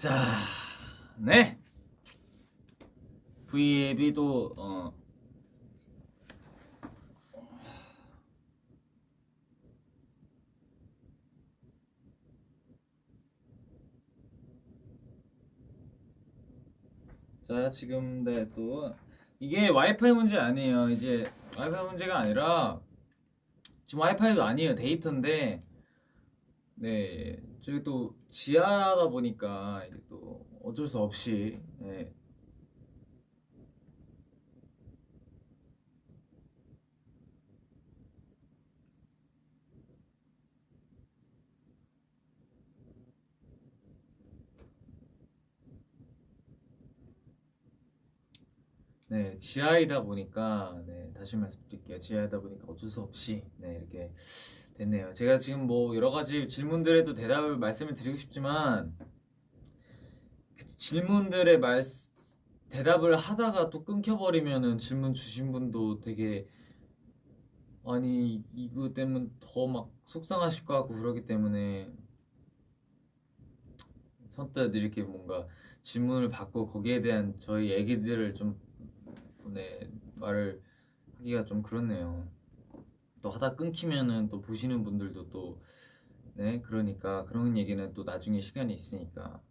자, 네. V앱이 또 자, 지금 또 이게 와이파이 문제 아니에요. 이제 와이파이 문제가 아니라 지금 와이파이도 아니에요. 데이터인데 네, 저기 또 지하다 보니까 이게 또 어쩔 수 없이 네, 네, 지하이다 보니까 네, 다시 말씀드릴게요. 지하이다 보니까 어쩔 수 없이 네, 이렇게 됐네요. 제가 지금 뭐 여러 가지 질문들에도 대답을 말씀을 드리고 싶지만 그 질문들의 대답을 하다가 또 끊겨버리면은 질문 주신 분도 되게 아니 이거 때문에 더 막 속상하실 것 같고 그러기 때문에 선뜻 이렇게 뭔가 질문을 받고 거기에 대한 저희 얘기들을 좀 네, 말을 하기가 좀 그렇네요. 또 하다 끊기면은 또 보시는 분들도 또 네, 그러니까 그런 얘기는 또 나중에 시간이 있으니까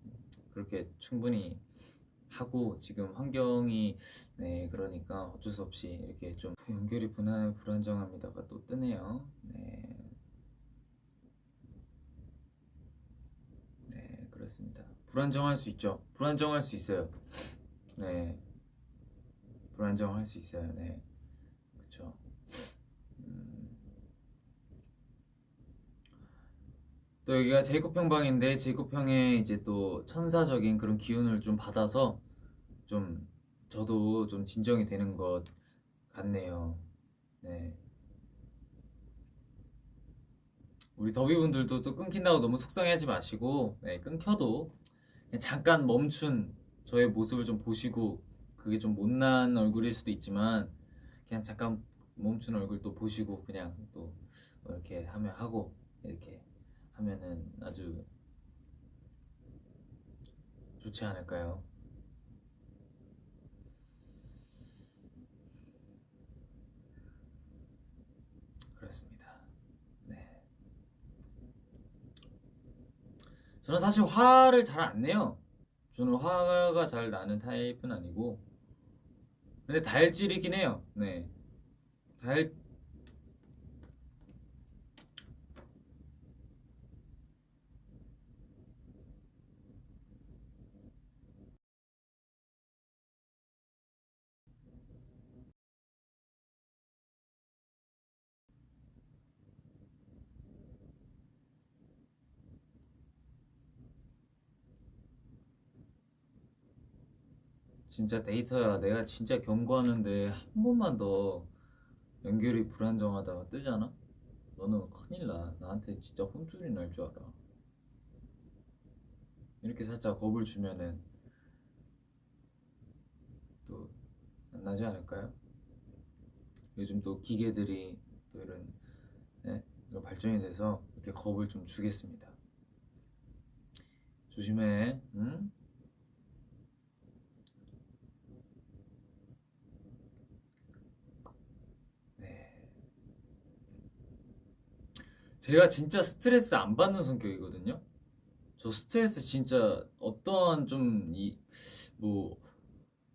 그렇게 충분히 하고 지금 환경이 네, 그러니까 어쩔 수 없이 이렇게 좀 연결이 불안정합니다가 또 뜨네요. 네, 네, 그렇습니다. 불안정할 수 있죠. 불안정할 수 있어요. 네, 불안정할 수 있어요. 네, 그렇죠. 음, 또 여기가 제이콥평방인데 제이콥평에 이제 또 천사적인 그런 기운을 좀 받아서 좀 저도 좀 진정이 되는 것 같네요. 네. 우리 더비분들도 또 끊긴다고 너무 속상해하지 마시고 네, 끊겨도 그냥 잠깐 멈춘 저의 모습을 좀 보시고 그게 좀 못난 얼굴일 수도 있지만 그냥 잠깐 멈춘 얼굴 또 보시고 그냥 또 이렇게 하고 이렇게 하면은 아주 좋지 않을까요? 그렇습니다. 네. 저는 사실 화를 잘 안 내요. 저는 화가 잘 나는 타입은 아니고 근데 다혈질이긴 해요. 네. 다혈 진짜 데이터야. 내가 진짜 경고하는데 한 번만 더 연결이 불안정하다가 뜨잖아? 너는 큰일 나. 나한테 진짜 혼쭐이 날 줄 알아. 이렇게 살짝 겁을 주면은 또 안 나지 않을까요? 요즘 또 기계들이 또 네? 이런 발전이 돼서 이렇게 겁을 좀 주겠습니다. 조심해. 응? 네. 제가 진짜 스트레스 안 받는 성격이거든요. 저 스트레스 진짜 어떠한 뭐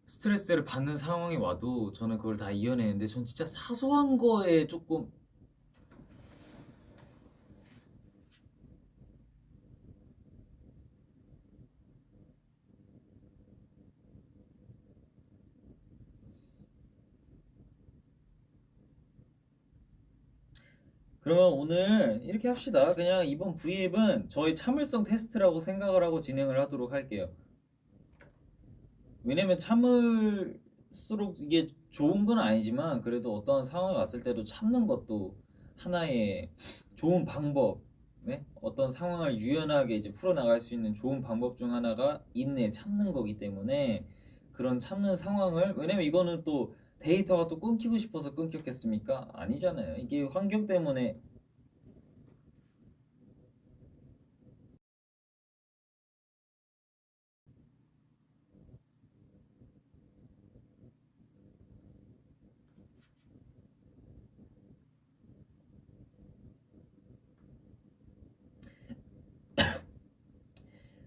스트레스를 받는 상황이 와도 저는 그걸 다 이겨내는데 전 진짜 사소한 거에 조금 그러면 오늘 이렇게 합시다. 그냥 이번 V앱은 저희 참을성 테스트라고 생각을 하고 진행을 하도록 할게요. 왜냐면 참을수록 이게 좋은 건 아니지만 그래도 어떤 상황이 왔을 때도 참는 것도 하나의 좋은 방법, 네? 어떤 상황을 유연하게 이제 풀어나갈 수 있는 좋은 방법 중 하나가 인내, 참는 거기 때문에 그런 참는 상황을 왜냐면 이거는 또 데이터가 또 끊기고 싶어서 끊겼겠습니까? 아니잖아요. 이게 환경 때문에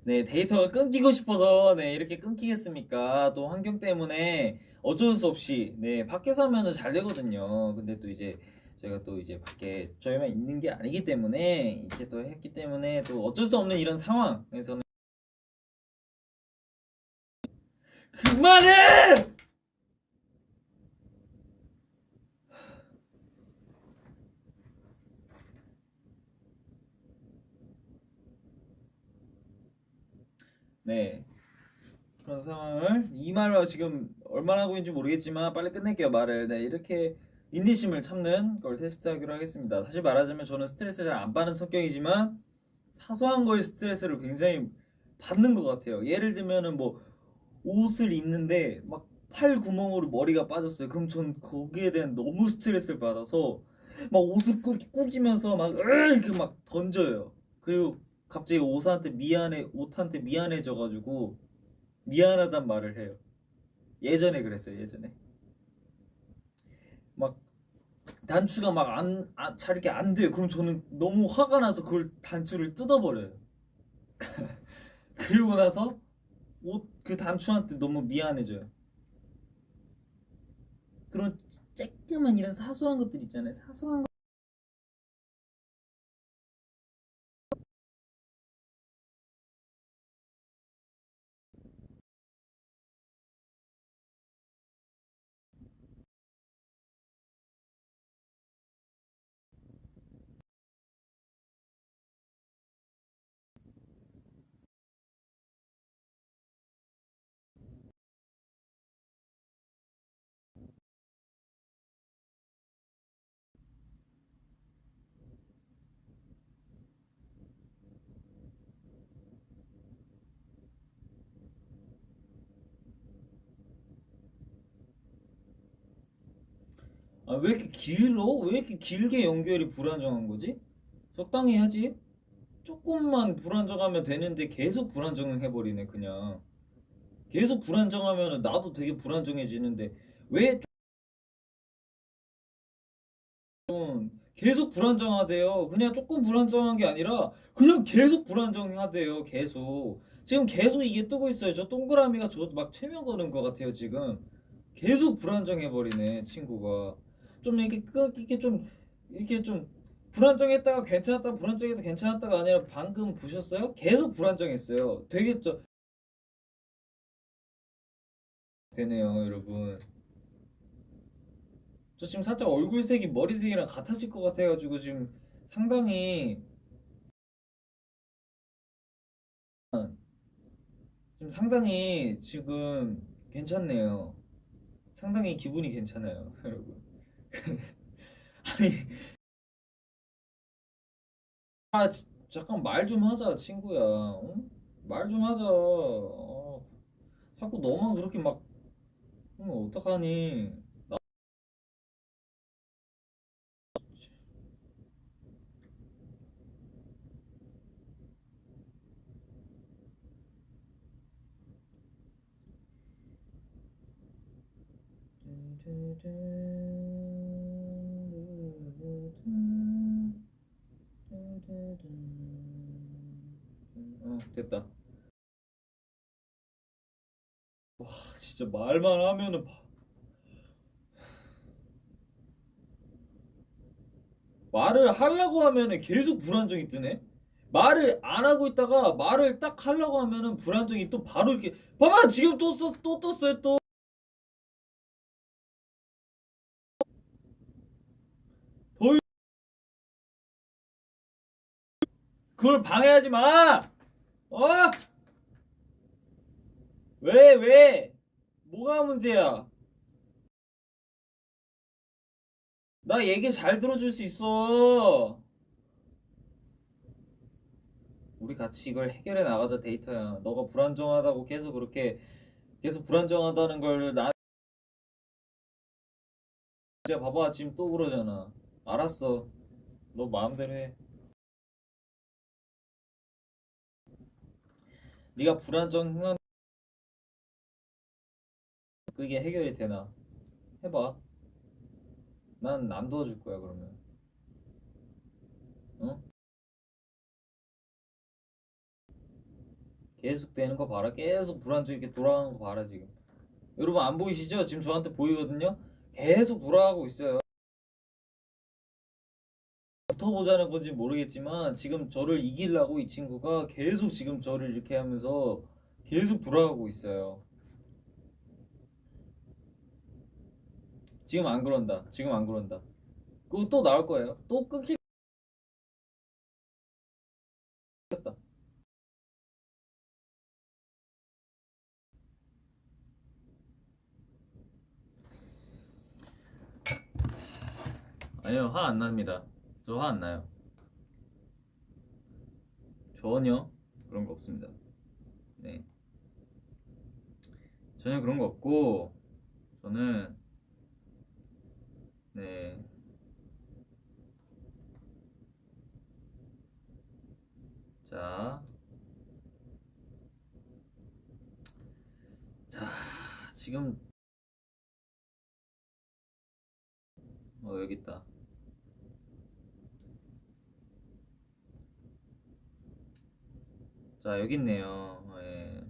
네, 데이터가 끊기고 싶어서 네, 이렇게 끊기겠습니까? 또 환경 때문에 어쩔 수 없이 네, 밖에서 하면은 잘 되거든요. 근데 또 이제 저희가 또 이제 밖에 저희만 있는 게 아니기 때문에 이렇게 또 했기 때문에 또 어쩔 수 없는 이런 상황에서는 그만해! 네. 그런 상황을 이 말을 지금 얼마나 하고 있는지 모르겠지만 빨리 끝낼게요 말을. 네, 이렇게 인내심을 참는 걸 테스트하기로 하겠습니다. 사실 말하자면 저는 스트레스를 잘 안 받는 성격이지만 사소한 거에 스트레스를 굉장히 받는 것 같아요. 예를 들면은 뭐 옷을 입는데 막 팔 구멍으로 머리가 빠졌어요. 그럼 전 거기에 대한 너무 스트레스를 받아서 막 옷을 꾸기면서 막 이렇게 막 던져요. 그리고 갑자기 옷한테 미안해져가지고 미안하단 말을 해요. 예전에 그랬어요. 예전에 막 단추가 막 잘 이렇게 안 돼요. 그럼 저는 너무 화가 나서 그걸 단추를 뜯어버려요. 그리고 나서 옷 그 단추한테 너무 미안해져요. 그런 쬐끄만 이런 사소한 것들 있잖아요. 사소한 거. 아, 왜 이렇게 길어? 왜 이렇게 길게 연결이 불안정한 거지? 적당히 하지. 조금만 불안정하면 되는데 계속 불안정을 해버리네 그냥. 계속 불안정하면 나도 되게 불안정해지는데 왜 계속 불안정하대요. 그냥 조금 불안정한 게 아니라 그냥 계속 불안정하대요. 계속. 지금 계속 이게 뜨고 있어요. 저 동그라미가 저 막 최면 거는 것 같아요. 지금 계속 불안정해 버리네 친구가. 좀 이렇게 이렇게 좀 이렇게 좀 불안정했다가 괜찮았다가 불안정해도 괜찮았다가 아니라 방금 보셨어요? 계속 불안정했어요. 되게 되네요, 여러분. 저 지금 살짝 얼굴색이 머리색이랑 같아질 것 같아가지고 지금 상당히 지금 괜찮네요. 상당히 기분이 괜찮아요, 여러분. 아니, 잠깐 말 좀 하자, 친구야. 어? 말 좀 하자. 자꾸 너만 그렇게 막, 어떡하니? 됐다. 와, 진짜 말만 하면은 말을 하려고 하면은 계속 불안정이 뜨네. 말을 안 하고 있다가 말을 딱 하려고 하면은 불안정이 또 바로 이렇게 봐봐 지금 또 떴어요 또. 더 그걸 방해하지 마. 어? 왜 왜? 뭐가 문제야? 나 얘기 잘 들어줄 수 있어. 우리 같이 이걸 해결해 나가자 데이터야. 너가 불안정하다고 계속 그렇게 계속 불안정하다는 걸 나 이제 봐봐 지금 또 그러잖아. 알았어. 너 마음대로 해. 네가 불안정한 그게 해결이 되나? 해봐. 난 안 도와줄 거야 그러면. 어? 계속 되는 거 봐라. 계속 불안정 이렇게 돌아가는 거 봐라 지금. 여러분 안 보이시죠? 지금 저한테 보이거든요. 계속 돌아가고 있어요. 붙어보자는 건지 모르겠지만 지금 저를 이기려고 이 친구가 계속 지금 저를 이렇게 하면서 계속 돌아가고 있어요. 지금 안 그런다. 지금 안 그런다. 그거 또 나올 거예요. 또 끊기겠다. 아니요, 화 안 납니다. 저 화 안 나요. 전혀 그런 거 없습니다. 네. 전혀 그런 거 없고 저는 네. 자, 자, 지금 여기 있다. 자, 여기 있네요. 예.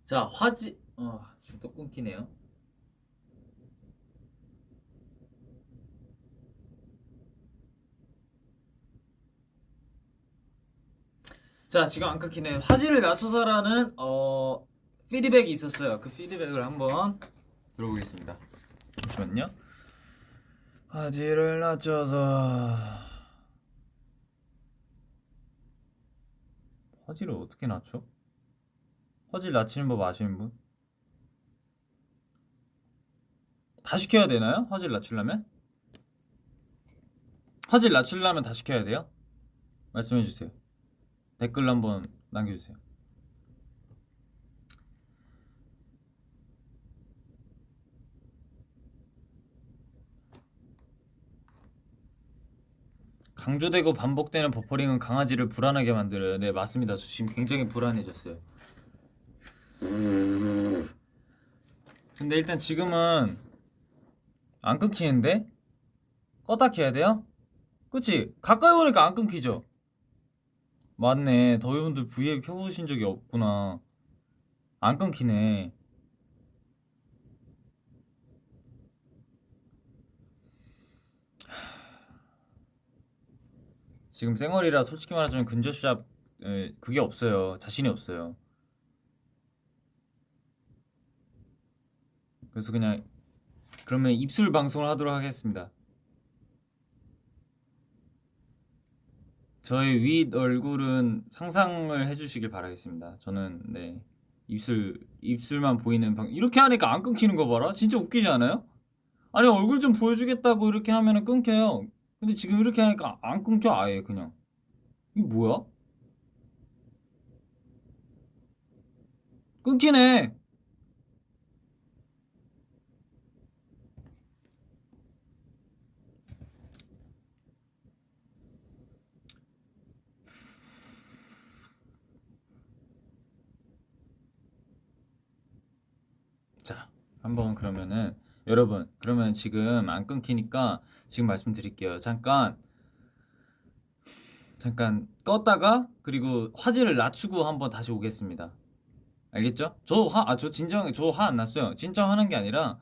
자, 지금 또 끊기네요. 자, 지금 안 끊기네. 화질을 낮춰서라는 피드백이 있었어요. 그 피드백을 한번 들어보겠습니다. 잠시만요. 화질을 낮춰서 화질을 어떻게 낮춰? 화질 낮추는 법 아시는 분? 다시 켜야 되나요? 화질 낮추려면? 화질 낮추려면 다시 켜야 돼요? 말씀해 주세요. 댓글로 한번 남겨주세요. 강조되고 반복되는 버퍼링은 강아지를 불안하게 만들어요. 네, 맞습니다. 저 지금 굉장히 불안해졌어요. 근데 일단 지금은 안 끊기는데? 껐다 켜야 돼요? 그치? 가까이 오니까 안 끊기죠? 맞네. 더위분들 V앱 켜보신 적이 없구나. 안 끊기네. 지금 쌩얼이라 솔직히 말하자면 근접샵 그게 없어요. 자신이 없어요. 그래서 그냥 그러면 입술 방송을 하도록 하겠습니다. 저의 윗 얼굴은 상상을 해주시길 바라겠습니다. 저는 네 입술만 보이는 이렇게 하니까 안 끊기는 거 봐라. 진짜 웃기지 않아요? 아니 얼굴 좀 보여주겠다고 이렇게 하면은 끊겨요. 근데 지금 이렇게 하니까 안 끊겨 아예 그냥. 이게 뭐야? 끊기네. 자, 한번 그러면은 여러분 그러면 지금 안 끊기니까 지금 말씀드릴게요. 잠깐 껐다가 그리고 화질을 낮추고 한번 다시 오겠습니다. 알겠죠? 저 화 안 났어요. 진짜 화난 게 아니라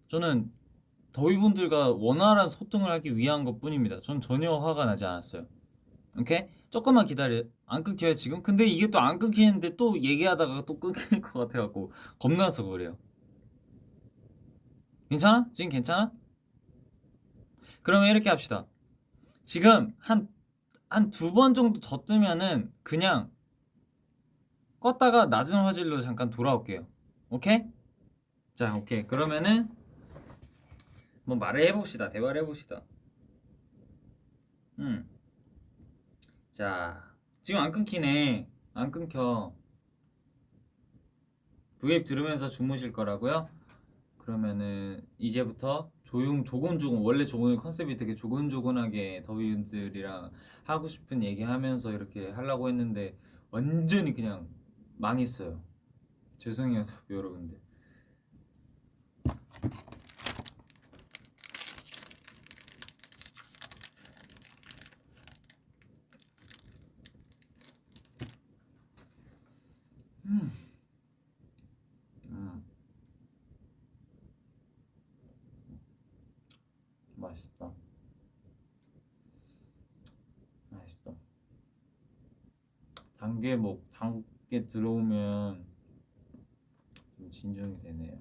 저는 더위분들과 원활한 소통을 하기 위한 것 뿐입니다. 전 전혀 화가 나지 않았어요. 오케이? 조금만 기다려. 안 끊겨요 지금? 근데 이게 또 안 끊기는데 또 얘기하다가 또 끊길 것 같아갖고 겁나서 그래요. 괜찮아? 지금 괜찮아? 그러면 이렇게 합시다. 지금 한 두 번 정도 더 뜨면은 그냥 껐다가 낮은 화질로 잠깐 돌아올게요. 오케이? 자, 오케이. 그러면은 뭐 말을 해봅시다. 대화를 해봅시다. 자, 지금 안 끊기네. 안 끊겨. V앱 들으면서 주무실 거라고요? 그러면은 이제부터 조곤조곤 원래 오늘 컨셉이 되게 조곤조곤하게 더비분들이랑 하고 싶은 얘기 하면서 이렇게 하려고 했는데 완전히 그냥 망했어요. 죄송해요 더비 여러분들. 맛있다. 맛있어. 단게 들어오면 좀 진정이 되네요.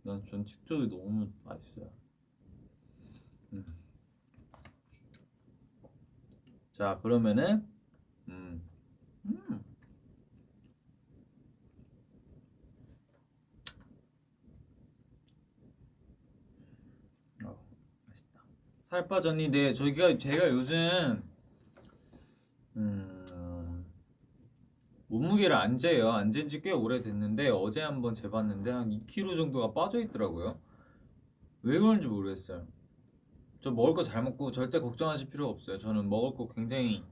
전 칡족이 너무 맛있어요. 자 그러면은 음, 음. 맛있다. 살 빠졌니? 네, 제가 요즘 몸무게를 안 재요. 안 재는 지 꽤 오래됐는데 어제 한번 재봤는데 한 2kg 정도가 빠져 있더라고요. 왜 그런지 모르겠어요. 저 먹을 거 잘 먹고 절대 걱정하실 필요 없어요. 저는 먹을 거 굉장히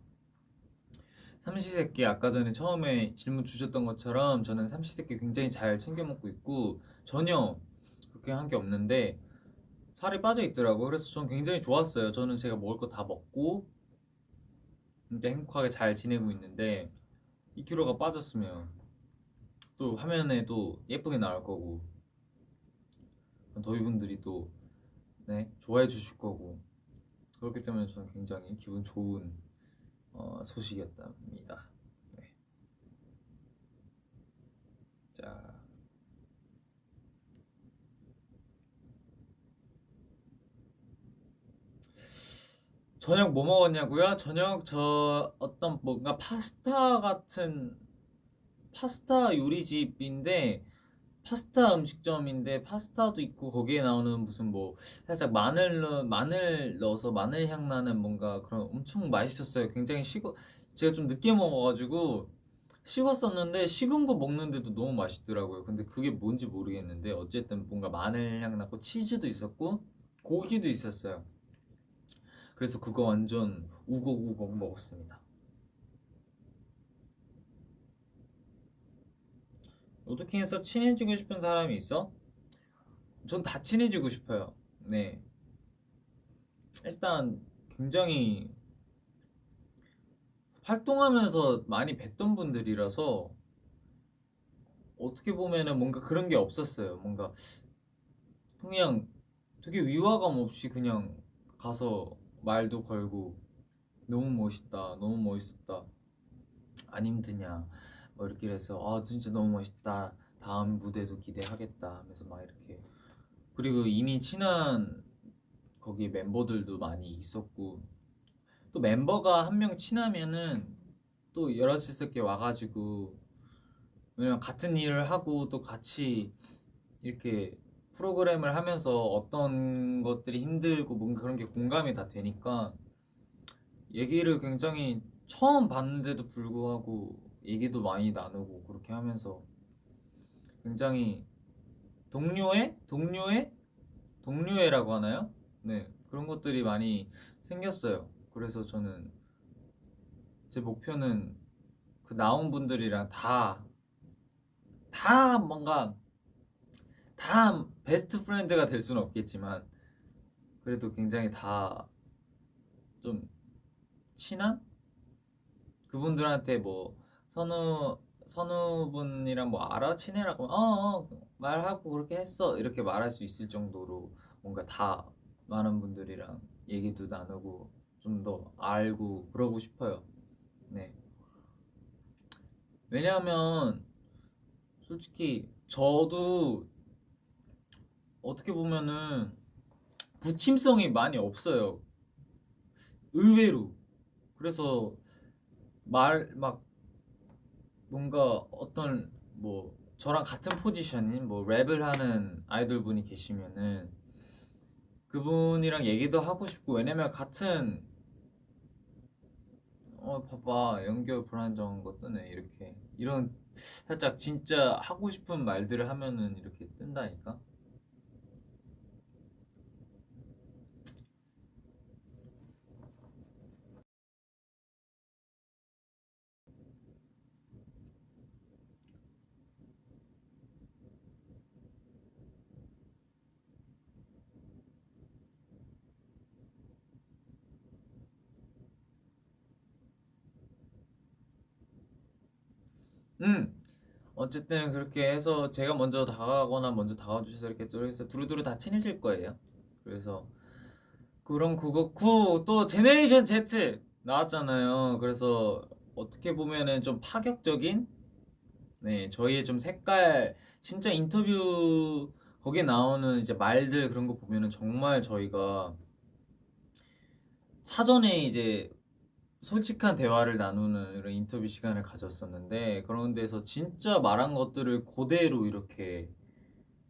삼시세끼 아까 전에 처음에 질문 주셨던 것처럼 저는 삼시세끼 굉장히 잘 챙겨 먹고 있고 전혀 그렇게 한 게 없는데 살이 빠져 있더라고요. 그래서 전 굉장히 좋았어요. 저는 제가 먹을 거 다 먹고 진짜 행복하게 잘 지내고 있는데 2kg가 빠졌으면 또 화면에 또 예쁘게 나올 거고 더위분들이 또 네, 좋아해 주실 거고 그렇기 때문에 저는 굉장히 기분 좋은 소식이었답니다. 네. 자, 저녁 뭐 먹었냐고요? 저녁 저 어떤 뭔가 파스타 같은 파스타 요리집인데 파스타 음식점인데 파스타도 있고 거기에 나오는 무슨 뭐 살짝 마늘 넣어서 마늘 향 나는 뭔가 그런 엄청 맛있었어요. 굉장히 제가 좀 늦게 먹어가지고 식었었는데 식은 거 먹는데도 너무 맛있더라고요. 근데 그게 뭔지 모르겠는데 어쨌든 뭔가 마늘 향 나고 치즈도 있었고 고기도 있었어요. 그래서 그거 완전 우걱우걱 먹었습니다. 로드킹에서 친해지고 싶은 사람이 있어? 전 다 친해지고 싶어요. 네. 일단 굉장히 활동하면서 많이 뵀던 분들이라서 어떻게 보면은 뭔가 그런 게 없었어요. 뭔가 그냥 되게 위화감 없이 그냥 가서 말도 걸고 너무 멋있다, 너무 멋있었다, 안 힘드냐, 뭐 이렇게 해서 아 진짜 너무 멋있다, 다음 무대도 기대하겠다 하면서 막 이렇게 그리고 이미 친한 거기 멤버들도 많이 있었고 또 멤버가 한 명 친하면은 또 여럿이서 와가지고 왜냐면 같은 일을 하고 또 같이 이렇게 프로그램을 하면서 어떤 것들이 힘들고 뭔가 그런 게 공감이 다 되니까 얘기를 굉장히 처음 봤는데도 불구하고 얘기도 많이 나누고 그렇게 하면서 굉장히 동료애라고 하나요? 네, 그런 것들이 많이 생겼어요. 그래서 저는 제 목표는 그 나온 분들이랑 다 뭔가 다 베스트 프렌드가 될 수는 없겠지만 그래도 굉장히 다 좀 친한 그분들한테 뭐 선우분이랑 뭐 알아 친해라고 말하고 그렇게 했어 이렇게 말할 수 있을 정도로 뭔가 다 많은 분들이랑 얘기도 나누고 좀 더 알고 그러고 싶어요. 네. 왜냐하면 솔직히 저도 어떻게 보면은 부침성이 많이 없어요. 의외로. 그래서 막 뭔가 어떤 뭐 저랑 같은 포지션인 뭐 랩을 하는 아이돌 분이 계시면은 그분이랑 얘기도 하고 싶고 왜냐면 같은 봐봐 연결 불안정한 거 뜨네 이렇게 이런 살짝 진짜 하고 싶은 말들을 하면은 이렇게 뜬다니까. 음 어쨌든 그렇게 해서 제가 먼저 다가가거나 먼저 다가와 주셔서 이렇게 또 해서 두루두루 다 친해질 거예요. 그래서 그럼 그거고 또 제네레이션 Z 나왔잖아요. 그래서 어떻게 보면은 좀 파격적인 네 저희의 좀 색깔 진짜 인터뷰 거기에 나오는 이제 말들 그런 거 보면은 정말 저희가 사전에 이제 솔직한 대화를 나누는 이런 인터뷰 시간을 가졌었는데 그런 데서 진짜 말한 것들을 그대로 이렇게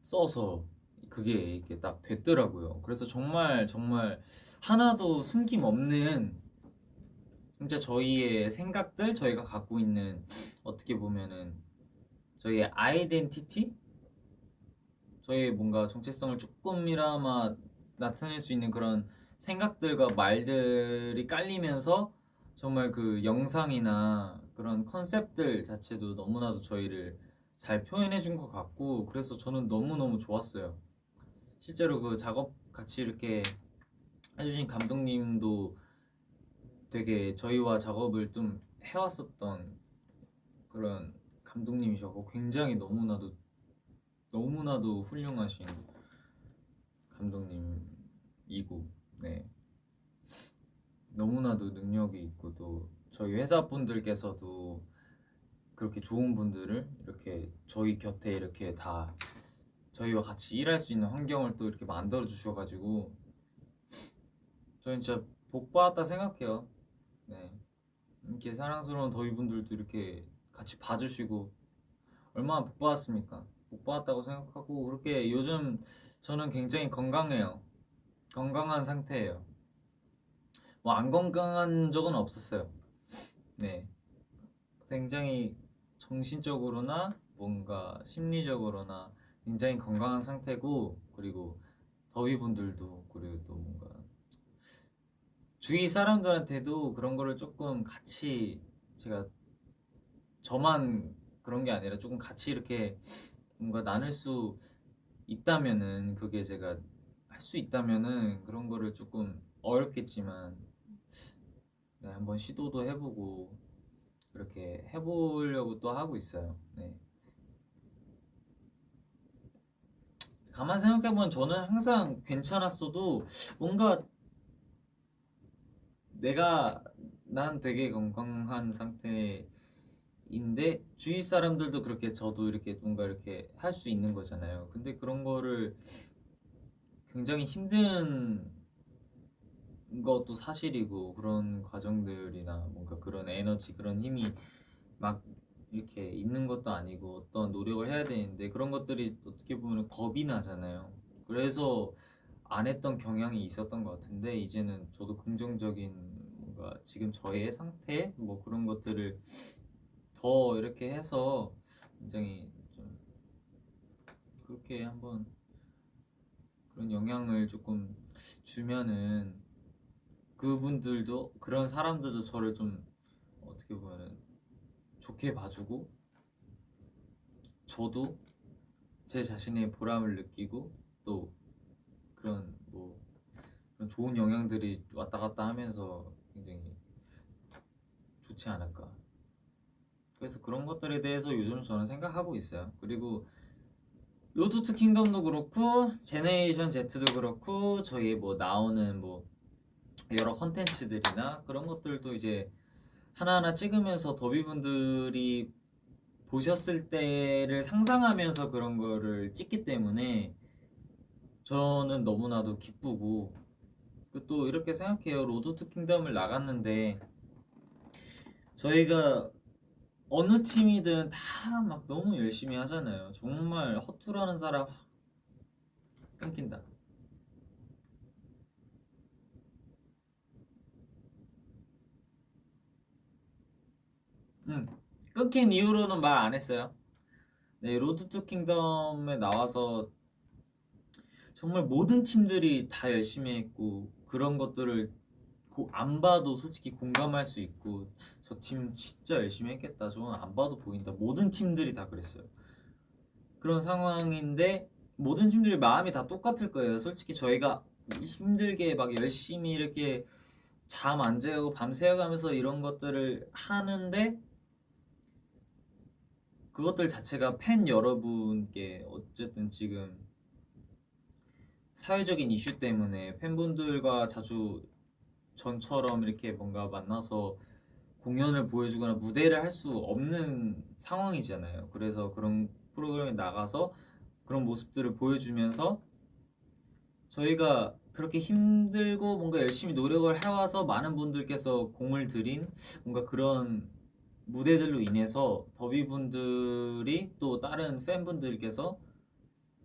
써서 그게 이렇게 딱 됐더라고요. 그래서 정말 정말 하나도 숨김없는 진짜 저희의 생각들, 저희가 갖고 있는 어떻게 보면은 저희의 아이덴티티, 저희의 뭔가 정체성을 조금이나마 나타낼 수 있는 그런 생각들과 말들이 깔리면서 정말 그 영상이나 그런 컨셉들 자체도 너무나도 저희를 잘 표현해 준 것 같고 그래서 저는 너무너무 좋았어요. 실제로 그 작업 같이 이렇게 해주신 감독님도 되게 저희와 작업을 좀 해왔었던 그런 감독님이셨고 굉장히 너무나도 훌륭하신 감독님이고 네 너무나도 능력이 있고 또 저희 회사 분들께서도 그렇게 좋은 분들을 이렇게 저희 곁에 이렇게 다 저희와 같이 일할 수 있는 환경을 또 이렇게 만들어 주셔가지고 저는 진짜 복 받았다 생각해요. 네 이렇게 사랑스러운 더위 분들도 이렇게 같이 봐주시고 얼마나 복 받았습니까? 복 받았다고 생각하고 그렇게 요즘 저는 굉장히 건강해요. 건강한 상태예요. 뭐 안 건강한 적은 없었어요. 네 굉장히 정신적으로나 뭔가 심리적으로나 굉장히 건강한 상태고 그리고 더위분들도 그리고 또 뭔가 주위 사람들한테도 그런 거를 조금 같이 제가 저만 그런 게 아니라 조금 같이 이렇게 뭔가 나눌 수 있다면은 그게 제가 할 수 있다면은 그런 거를 조금 어렵겠지만 네, 한번 시도도 해보고 그렇게 해보려고 또 하고 있어요. 네. 가만 생각해보면 저는 항상 괜찮았어도 뭔가 내가 난 되게 건강한 상태인데 주위 사람들도 그렇게 저도 이렇게 뭔가 이렇게 할 수 있는 거잖아요. 근데 그런 거를 굉장히 힘든 것도 사실이고 그런 과정들이나 뭔가 그런 에너지 그런 힘이 막 이렇게 있는 것도 아니고 어떤 노력을 해야 되는데 그런 것들이 어떻게 보면 겁이 나잖아요. 그래서 안 했던 경향이 있었던 것 같은데 이제는 저도 긍정적인 뭔가 지금 저의 상태 뭐 그런 것들을 더 이렇게 해서 굉장히 좀 그렇게 한번 그런 영향을 조금 주면은 그분들도 그런 사람들도 저를 좀 어떻게 보면은 좋게 봐주고 저도 제 자신의 보람을 느끼고 또 그런 뭐 그런 좋은 영향들이 왔다 갔다 하면서 굉장히 좋지 않을까. 그래서 그런 것들에 대해서 요즘 저는 생각하고 있어요. 그리고 로드 투 킹덤도 그렇고 제네레이션 Z도 그렇고 저희 뭐 나오는 뭐 여러 컨텐츠들이나 그런 것들도 이제 하나하나 찍으면서 더비분들이 보셨을 때를 상상하면서 그런 거를 찍기 때문에 저는 너무나도 기쁘고 또 이렇게 생각해요. 로드 투 킹덤을 나갔는데 저희가 어느 팀이든 다 막 너무 열심히 하잖아요. 정말 허투루하는 사람 끊긴다. 끊긴 이후로는 말 안 했어요. 네, 로드 투 킹덤에 나와서 정말 모든 팀들이 다 열심히 했고 그런 것들을 안 봐도 솔직히 공감할 수 있고 저 팀 진짜 열심히 했겠다. 저건 안 봐도 보인다. 모든 팀들이 다 그랬어요. 그런 상황인데 모든 팀들이 마음이 다 똑같을 거예요. 솔직히 저희가 힘들게 막 열심히 이렇게 잠 안 자고 밤새워가면서 이런 것들을 하는데 그것들 자체가 팬 여러분께 어쨌든 지금 사회적인 이슈 때문에 팬분들과 자주 전처럼 이렇게 뭔가 만나서 공연을 보여주거나 무대를 할 수 없는 상황이잖아요. 그래서 그런 프로그램에 나가서 그런 모습들을 보여주면서 저희가 그렇게 힘들고 뭔가 열심히 노력을 해와서 많은 분들께서 공을 들인 뭔가 그런 무대들로 인해서 더비분들이 또 다른 팬분들께서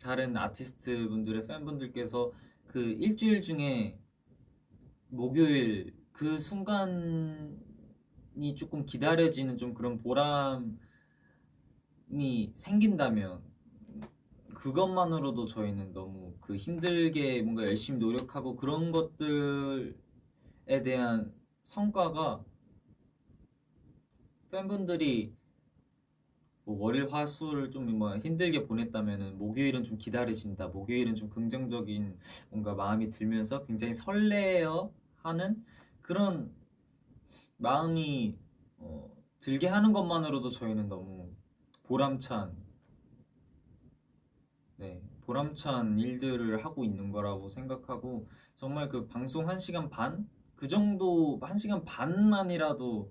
다른 아티스트 분들의 팬분들께서 그 일주일 중에 목요일 그 순간이 조금 기다려지는 좀 그런 보람이 생긴다면 그것만으로도 저희는 너무 그 힘들게 뭔가 열심히 노력하고 그런 것들에 대한 성과가 팬분들이 뭐 월일 화수를 좀 뭐 힘들게 보냈다면은 목요일은 좀 기다리신다. 목요일은 좀 긍정적인 뭔가 마음이 들면서 굉장히 설레어 하는 그런 마음이 들게 하는 것만으로도 저희는 너무 보람찬 보람찬 일들을 하고 있는 거라고 생각하고 정말 그 방송 1시간 반? 그 정도 1시간 반만이라도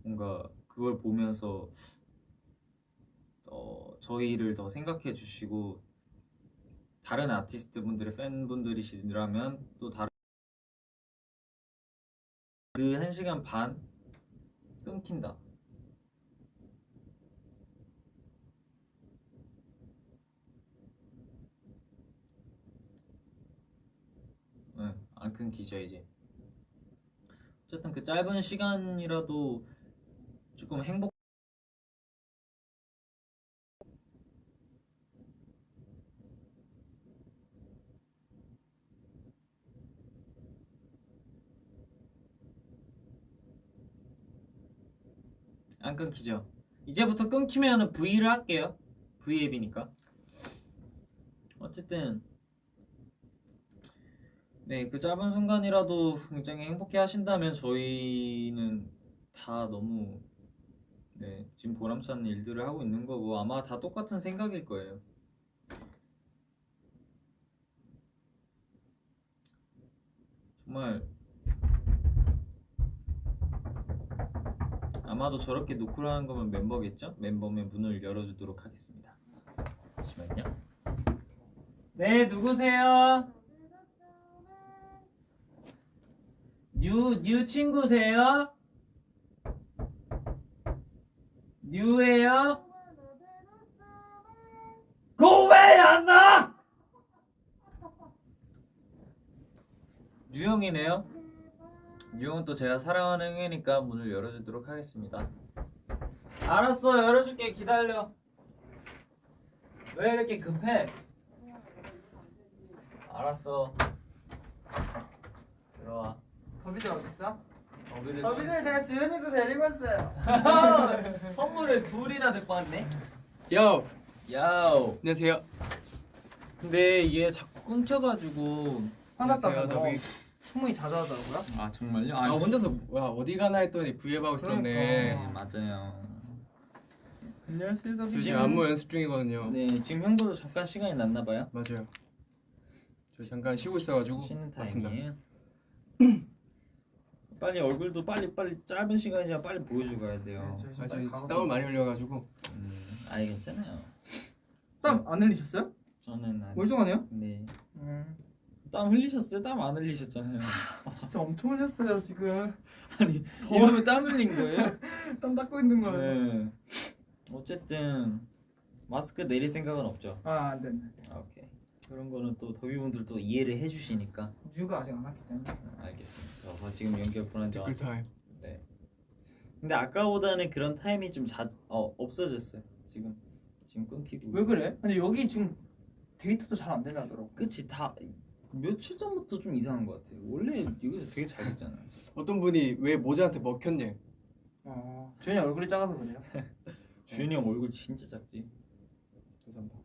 뭔가 그걸 보면서 저희를 더 생각해 주시고 다른 아티스트 분들의 팬분들이시라면 또 다른 그 1시간 반 끊긴다. 네, 안 끊기죠 이제. 어쨌든 그 짧은 시간이라도 조금 행복 안 끊기죠. 이제부터 끊기면은 V를 할게요. V 앱이니까. 어쨌든 네, 그 짧은 순간이라도 굉장히 행복해 하신다면 저희는 다 너무 지금 보람찬 일들을 하고 있는 거고 아마 다 똑같은 생각일 거예요. 정말 아마도 저렇게 노크를 하는 거면 멤버겠죠? 멤버면 문을 열어주도록 하겠습니다. 잠시만요. 네, 누구세요? 뉴 친구세요? 뉴예요? 고왜안 나? 뉴형이네요. 뉴형은 또 제가 사랑하는 형이니까 문을 열어주도록 하겠습니다. 알았어, 열어줄게. 기다려. 왜 이렇게 급해? 알았어. 들어와. 더비들 어딨어? 더비들 더비들 제가 지은이도 데리고 왔어요. 선물을 둘이나 데리고 왔네. 요! 야오. 안녕하세요. 근데 이게 자꾸 끊겨가지고 화났다고. 안녕하세요, 더비. 소문이 자자하더라고요. 아 정말요? 아 혼자서 와 어디 가나 했더니 브이앱하고 있었네. 네, 맞아요. 안녕하세요 더비. 지금 안무 연습 중이거든요. 네, 지금 형도 잠깐 시간이 났나봐요. 맞아요. 저 잠깐 쉬고 있어가지고 쉬는 왔습니다. 타임이에요. 빨리 얼굴도 빨리 짧은 시간이지만 빨리 보여주고 가야 돼요. 아, 저 땀을 많이 흘려가지고 아니 괜찮아요. 땀안 흘리셨어요? 저는 아직 멀쩡하네요? 네. 땀 흘리셨어요? 땀 안 흘리셨잖아요. 진짜 엄청 흘렸어요 지금. 아니 이러면 땀 흘린 거예요? 땀 닦고 있는 거예요. 네. 어쨌든 마스크 내릴 생각은 없죠. 아 안돼. 아, 오케이. 그런 거는 또 더비분들도 이해를 해주시니까 뉴가 아직 안 왔기 때문에. 알겠습니다. 지금 연결 불안정. 댓글 타임. 네. 근데 아까보다는 그런 타임이 좀 없어졌어요. 지금 끊기고. 왜 그래? 근데 여기 지금 데이트도 잘 안 된다더라고. 그치 다 며칠 전부터 좀 이상한 것 같아요. 원래 여기서 되게 잘 됐잖아요. 어떤 분이 왜 모자한테 먹혔냐. 주현이 얼굴이 작아서 그래요. 주현이 형 얼굴 진짜 작지. 감사합니다.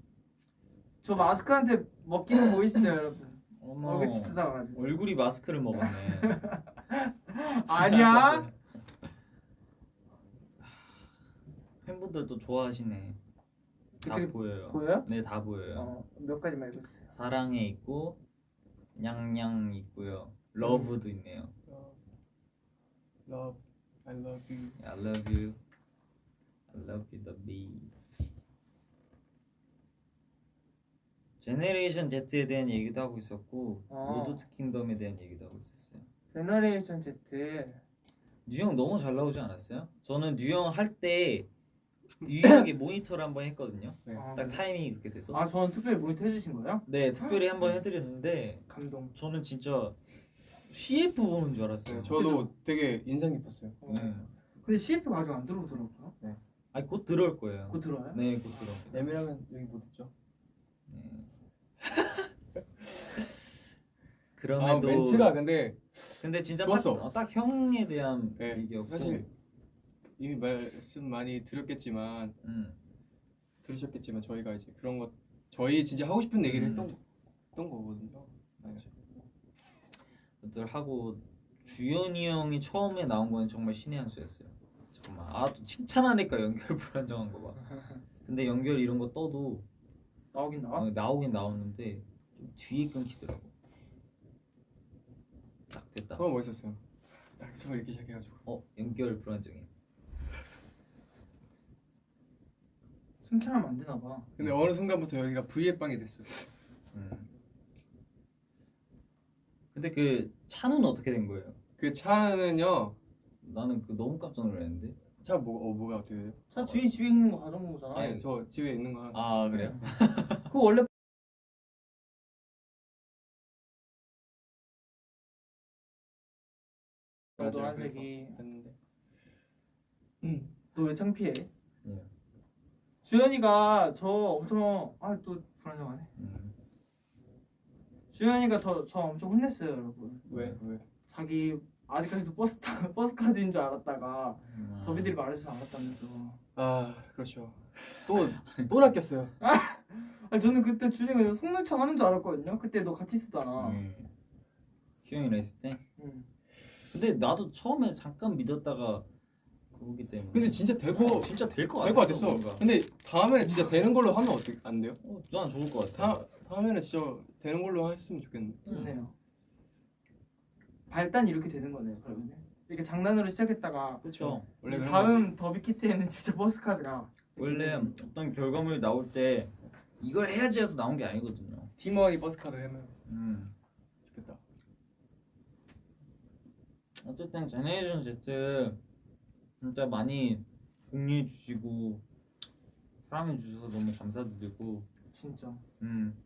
저 마스크한테 먹기는 보이시죠 여러분? 어머. 얼굴 진짜 작아가지고. 얼굴이 마스크를 먹었네. 아니야. 팬분들도 좋아하시네. 다 댓글이 보여요. 보여요? 네, 다 보여요. 몇 가지만 읽어주세요. 사랑해 있고 냥냥 있고요. 러브도 있네요. Love, I love you. I love you. I love you, the bee. 제네레이션 Z에 대한 얘기도 하고 있었고 로드 투 킹덤에 대한 얘기도 하고 있었어요. 제너레이션 Z. 뉴형 너무 잘 나오지 않았어요? 저는 뉴형 할 때 유일하게 모니터를 한번 했거든요. 네. 딱 타이밍이 그렇게 돼서. 저는 특별히 모니터 해주신 거예요? 네, 특별히 한번 해드렸는데 감동. 저는 진짜 CF 보는 줄 알았어요. 네, 저도 되게 인상 깊었어요. 네. 근데 CF가 아직 안 들어오더라고요. 아니 곧 들어올 거예요. 곧 들어와요? 네, 곧 들어옵니다. 예민하면 여기 못 있죠. 네. 그럼에도 멘트가 근데 진짜 좋았어. 딱 형에 대한 네, 얘기였고 사실 이미 말씀 많이 드렸겠지만 음. 들으셨겠지만 저희가 이제 그런 것 저희 진짜 하고 싶은 얘기를 했던 거거든요. 네. 그들 하고 주현이 형이 처음에 나온 거는 정말 신의 한 수였어요. 정말 또 칭찬하니까 연결 불안정한 거 봐. 근데 연결 이런 거 떠도 나오긴 나와? 나오긴 나오는데 좀 뒤에 끊기더라고. 딱 됐다. 소감 멋있었어요. 딱 처음 이렇게 시작해가지고. 연결 불안정해. 칭찬하면 안 되나 봐. 근데 어느 순간부터 여기가 V의 빵이 됐어요. 근데 그 차는 어떻게 된 거예요? 그 차는요. 나는 그 너무 깜짝 놀랐는데. 차 뭐가 어떻게 돼요? 차 주인 집에 있는 거 가져온 거잖아. 아니 저 집에 있는 거 하나. 아 그래요? 그거 원래 맞아요. 노란색이. 했는데. 너 왜 창피해? 예. 주현이가 저 엄청 또 불안정하네. 주현이가 저 엄청 혼냈어요 여러분. 왜? 자기 아직까지도 버스 카드인 줄 알았다가 더비들이 말해줘서 알았다면서. 그렇죠. 또 낚였어요. 저는 그때 주현이가 속눈썹 하는 줄 알았거든요. 그때 너 같이 있었잖아. 형이랑 있을 때. 응. 근데 나도 처음에 잠깐 믿었다가 그거기 때문에. 근데 진짜 진짜 될 것 될 것 같았어. 뭔가. 근데 다음에는 진짜 되는 걸로 하면 어떻게 안 돼요? 난 좋을 것 같아. 다음에는 진짜 되는 걸로 했으면 좋겠는데. 좋네요. 발단이 이렇게 되는 거네요. 그러면 이렇게 장난으로 시작했다가 그렇죠. 원래 그런 다음 더비 키트에는 진짜 버스 카드가 원래 어떤 결과물이 나올 때 이걸 해야지 해서 나온 게 아니거든요. 팀원이 버스 카드 하면 좋겠다. 어쨌든 제네레이션 Z 진짜 많이 공유해 주시고 사랑해 주셔서 너무 감사드리고 진짜 음.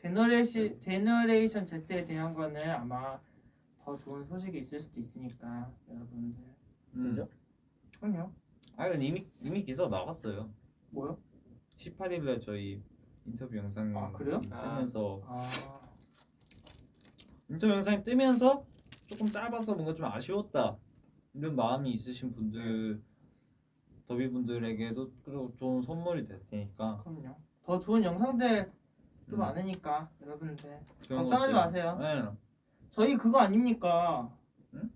제너레이션 Z에 대한 거는 아마 더 좋은 소식이 있을 수도 있으니까 여러분들. 그죠? 그럼요. 근데 이미 기사 나갔어요. 뭐요? 18일에 저희 인터뷰 영상 그래요? 뜨면서 아 인터뷰 영상이 뜨면서 조금 짧아서 뭔가 좀 아쉬웠다 이런 마음이 있으신 분들 더비 분들에게도 그리고 좋은 선물이 될 테니까 그럼요. 더 좋은 영상들 또 많으니까 여러분들 걱정하지 마세요. 네. 저희 그거 아닙니까? 응?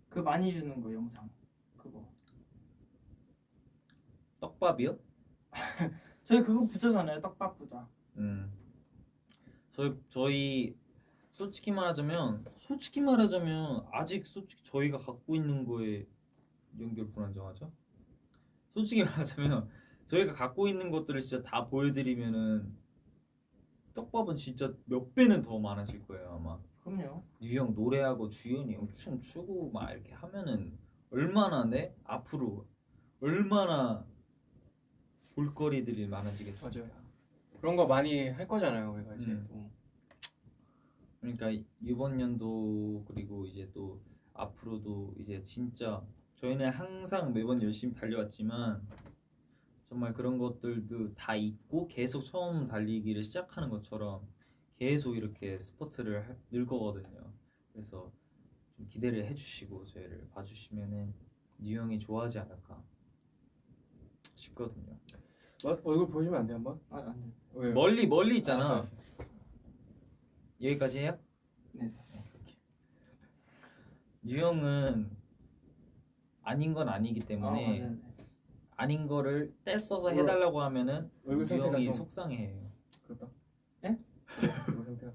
그 많이 주는 거 영상 그거. 떡밥이요? 저희 그거 부자잖아요. 떡밥 부자. 저희 솔직히 말하자면 아직 솔직히 저희가 갖고 있는 거에 연결 불안정하죠? 솔직히 말하자면 저희가 갖고 있는 것들을 진짜 다 보여드리면은 떡밥은 진짜 몇 배는 더 많아질 거예요 아마. 그럼요. 유형 노래하고 주현이 형 춤추고 막 이렇게 하면은 얼마나 앞으로 얼마나 볼거리들이 많아지겠습니까? 맞아요. 그런 거 많이 할 거잖아요. 우리가 이제 또. 그러니까 이번 연도 그리고 이제 또 앞으로도 이제 진짜 저희는 항상 매번 열심히 달려왔지만 정말 그런 것들도 다 잊고 계속 처음 달리기를 시작하는 것처럼 계속 이렇게 스포츠를 늘 거거든요. 그래서 좀 기대를 해주시고 저희를 봐주시면은 뉴형이 좋아하지 않을까 싶거든요. 얼굴 보여주면 안 돼 한번? 안 돼. 왜요? 멀리 있잖아. 알았어. 여기까지 해요? 네. 뉴형은 아닌 건 아니기 때문에 맞아요. 아닌 거를 떼써서 얼굴- 해달라고 하면은 얼굴 상태가 뉴형이 좀- 속상해해요. 그렇다. 예? 얼굴 상태가.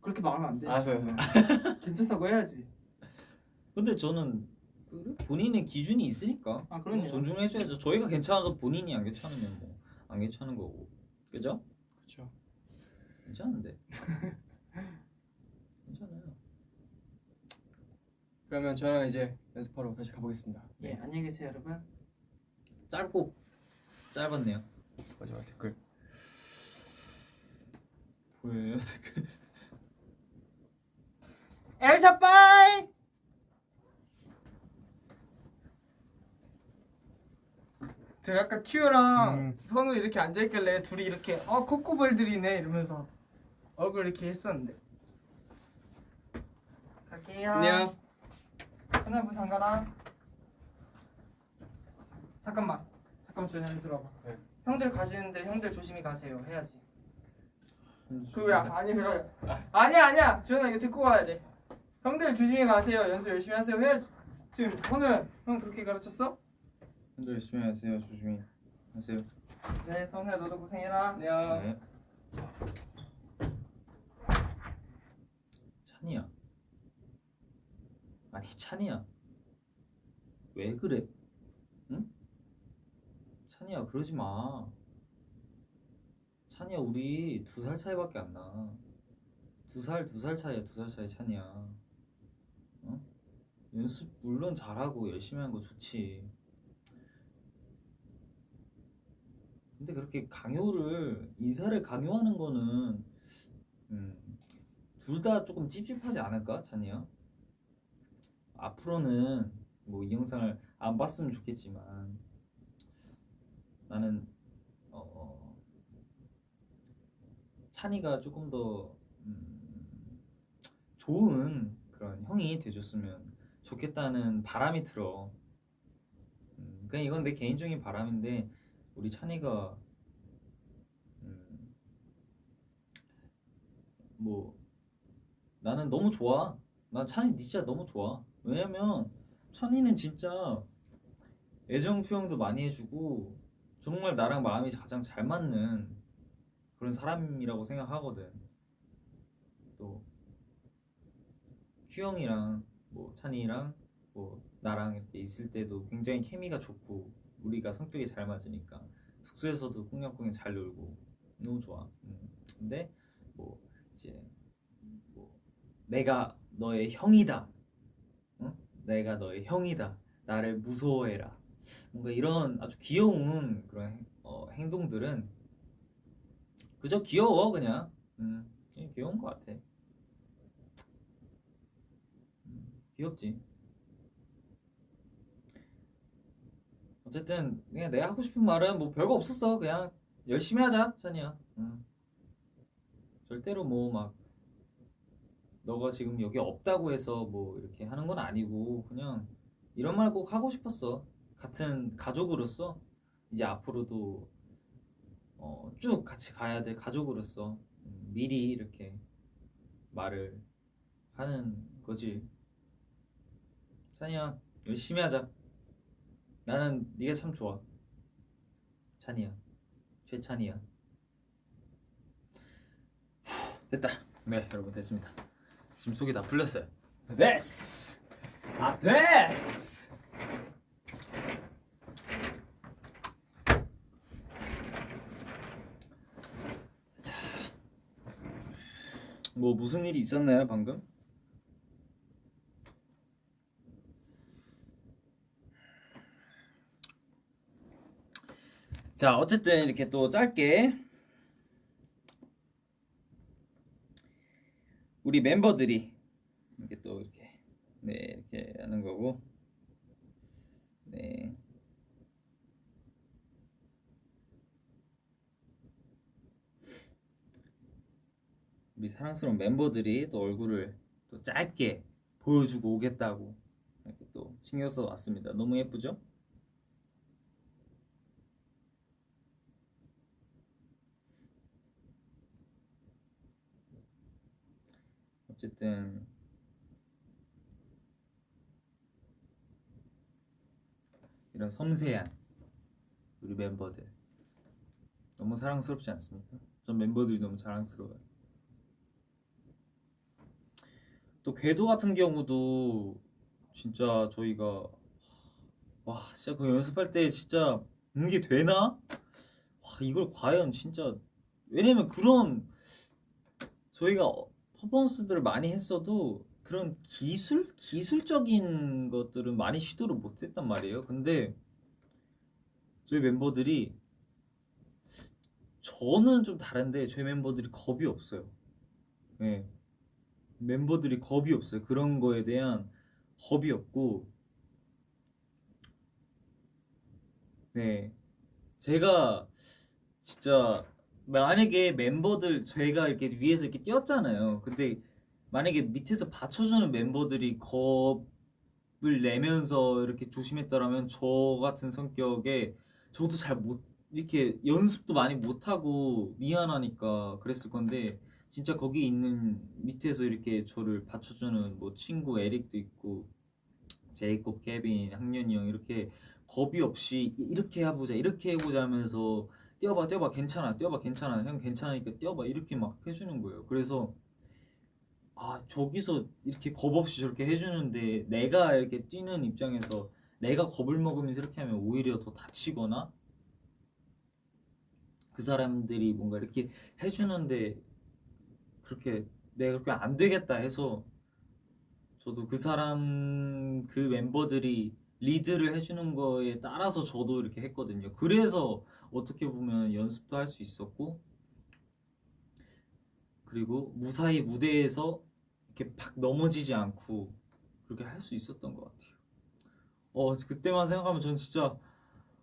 그렇게 말하면 안 되지. 알았어. 괜찮다고 해야지. 근데 저는 본인의 기준이 있으니까 아, 그럼요. 존중해줘야죠. 저희가 괜찮아서 본인이 안 괜찮으면 뭐 안 괜찮은 거고, 그죠? 그렇죠. 괜찮은데. 괜찮아요. 그러면 저랑 이제 연습하러 다시 가보겠습니다. 예, 안녕히 계세요, 여러분. 짧았네요. 마지막 댓글. 보여요 댓글. 엘사 빠이. 제가 아까 큐랑 선우 이렇게 앉아 있길래 둘이 이렇게 코코볼들이네 이러면서 얼굴 이렇게 했었는데. 갈게요. 안녕. 하나 문 잠가라. 잠깐만 주현이 들어봐. 네. 형들 가시는데 형들 조심히 가세요 해야지. 그왜 아니 그래. 아니야 주현아 이거 듣고 가야 돼. 형들 조심히 가세요 연습 열심히 하세요 해야지. 지금 형 그렇게 가르쳤어? 형들 열심히 하세요. 조심히 하세요. 네 선우야 너도 고생해라. 안녕. 네. 찬이야. 아니 찬이야. 왜 그래? 응? 찬이야 그러지 마. 찬이야 우리 2살 차이밖에 안 나. 2살 차이야. 2살 차이 찬이야. 어? 연습 물론 잘하고 열심히 하는 거 좋지. 근데 그렇게 인사를 강요하는 거는 둘 다 조금 찝찝하지 않을까, 찬이야? 앞으로는 뭐 이 영상을 안 봤으면 좋겠지만 나는 찬이가 조금 더 좋은 그런 형이 돼줬으면 좋겠다는 바람이 들어. 그냥 이건 내 개인적인 바람인데 우리 찬이가 뭐 나는 너무 좋아. 난 찬이 진짜 너무 좋아. 왜냐면 찬이는 진짜 애정 표현도 많이 해주고 정말 나랑 마음이 가장 잘 맞는 그런 사람이라고 생각하거든. 또 큐형이랑 뭐 찬이랑 뭐 나랑 이렇게 있을 때도 굉장히 케미가 좋고 우리가 성격이 잘 맞으니까 숙소에서도 꽁냥꽁냥 잘 놀고 너무 좋아. 근데 뭐 이제 뭐 내가 너의 형이다. 응? 내가 너의 형이다. 나를 무서워해라. 뭔가 이런 아주 귀여운 그런 행동들은 그저 귀여워 그냥. 그냥 귀여운 것 같아. 귀엽지. 어쨌든 그냥 내가 하고 싶은 말은 뭐 별거 없었어. 그냥 열심히 하자 찬이야. 절대로 뭐 막 너가 지금 여기 없다고 해서 뭐 이렇게 하는 건 아니고 그냥 이런 말 꼭 하고 싶었어. 같은 가족으로서 이제 앞으로도 쭉 같이 가야 될 가족으로서 미리 이렇게 말을 하는 거지. 찬이야 열심히 하자. 나는 네가 참 좋아. 찬이야. 최찬이야. 됐다. 네 여러분 됐습니다. 지금 속이 다 풀렸어요. 됐어. 됐어. 자, 뭐 무슨 일이 있었나요 방금? 자 어쨌든 이렇게 또 짧게 우리 멤버들이 이렇게 또 이렇게 네 이렇게 하는 거고 우리 사랑스러운 멤버들이 또 얼굴을 또 짧게 보여주고 오겠다고 이렇게 또 신경 써 왔습니다. 너무 예쁘죠? 어쨌든 이런 섬세한 우리 멤버들 너무 사랑스럽지 않습니까? 전 멤버들이 너무 자랑스러워요. 또 궤도 같은 경우도 진짜 저희가 와 진짜 그 연습할 때 진짜 이게 되나? 와 이걸 과연 진짜 왜냐면 그런 저희가 퍼포먼스들을 많이 했어도 그런 기술적인 것들은 많이 시도를 못했단 말이에요. 근데 저희 멤버들이 저는 좀 다른데 저희 멤버들이 겁이 없어요. 네. 멤버들이 겁이 없어요. 그런 거에 대한 겁이 없고 네 제가 진짜 만약에 멤버들 저희가 이렇게 위에서 이렇게 뛰었잖아요. 근데 만약에 밑에서 받쳐주는 멤버들이 겁을 내면서 이렇게 조심했더라면 저 같은 성격에 저도 잘 못 이렇게 연습도 많이 못하고 미안하니까 그랬을 건데 진짜 거기 있는 밑에서 이렇게 저를 받쳐주는 뭐 친구 에릭도 있고 제이콥, 케빈, 학년이 형 이렇게 겁이 없이 이렇게 해보자 이렇게 해보자 하면서 뛰어봐 괜찮아 뛰어봐 괜찮아 형 괜찮으니까 뛰어봐 이렇게 막 해주는 거예요. 그래서 아 저기서 이렇게 겁 없이 저렇게 해주는데 내가 이렇게 뛰는 입장에서 내가 겁을 먹으면서 이렇게 하면 오히려 더 다치거나 그 사람들이 뭔가 이렇게 해주는데 그렇게 내가 그렇게 안 되겠다 해서 저도 그 멤버들이 리드를 해주는 거에 따라서 저도 이렇게 했거든요. 그래서 어떻게 보면 연습도 할 수 있었고 그리고 무사히 무대에서 이렇게 팍 넘어지지 않고 그렇게 할 수 있었던 것 같아요. 그때만 생각하면 전 진짜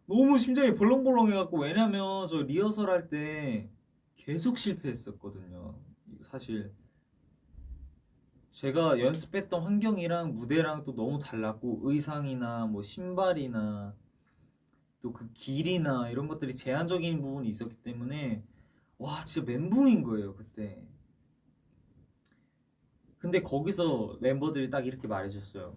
너무 심장이 벌렁벌렁 해갖고 왜냐면 저 리허설 할 때 계속 실패했었거든요. 사실 제가 연습했던 환경이랑 무대랑 또 너무 달랐고 의상이나 뭐 신발이나 또 그 길이나 이런 것들이 제한적인 부분이 있었기 때문에 와 진짜 멘붕인 거예요 그때. 근데 거기서 멤버들이 딱 이렇게 말해줬어요.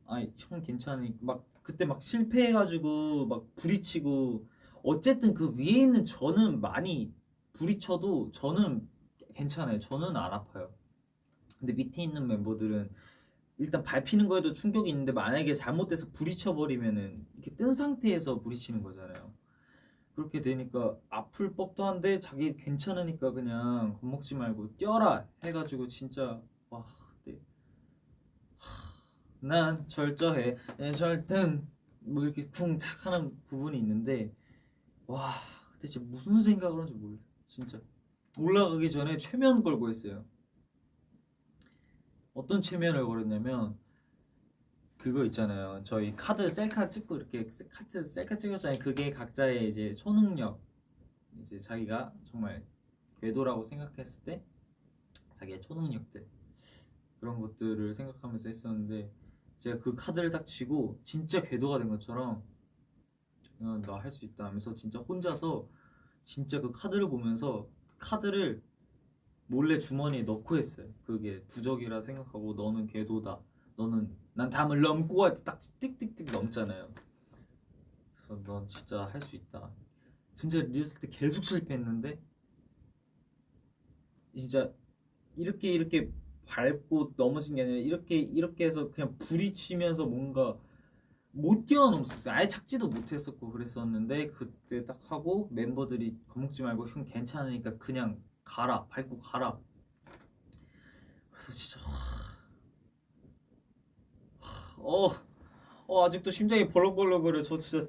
아니 형 괜찮으니까 막 그때 막 실패해가지고 막 부딪히고 어쨌든 그 위에 있는 저는 많이 부딪혀도 저는 괜찮아요. 저는 안 아파요. 근데 밑에 있는 멤버들은 일단 밟히는 거에도 충격이 있는데 만약에 잘못돼서 부딪혀 버리면은 이렇게 뜬 상태에서 부딪히는 거잖아요. 그렇게 되니까 아플 법도 한데 자기 괜찮으니까 그냥 겁먹지 말고 뛰어라 해가지고 진짜 와 그때 난 철저해 절등 뭐 이렇게 쿵탁 하는 부분이 있는데 와 그때 진짜 무슨 생각을 하는지 몰라 진짜 올라가기 전에 최면 걸고 했어요. 어떤 최면을 걸었냐면 그거 있잖아요. 저희 카드 셀카 찍고 이렇게 카드 셀카 찍었잖아요. 그게 각자의 이제 초능력 이제 자기가 정말 궤도라고 생각했을 때 자기의 초능력들 그런 것들을 생각하면서 했었는데 제가 그 카드를 딱 쥐고 진짜 궤도가 된 것처럼 나 할 수 있다 하면서 진짜 혼자서 진짜 그 카드를 보면서 그 카드를 몰래 주머니에 넣고 했어요. 그게 부적이라 생각하고 너는 궤도다. 너는 난 담을 넘고 할 때 딱 띡띡띡 넘잖아요. 그래서 넌 진짜 할 수 있다. 진짜 리허설 때 계속 실패했는데 진짜 이렇게 밟고 넘어진 게 아니라 이렇게 해서 그냥 부딪히면서 뭔가 못 뛰어넘었어요. 아예 착지도 못했었고 그랬었는데 그때 딱 하고 멤버들이 겁먹지 말고 형 괜찮으니까 그냥 가라 밟고 가라. 그래서 진짜 아직도 심장이 벌렁벌렁거려. 저 진짜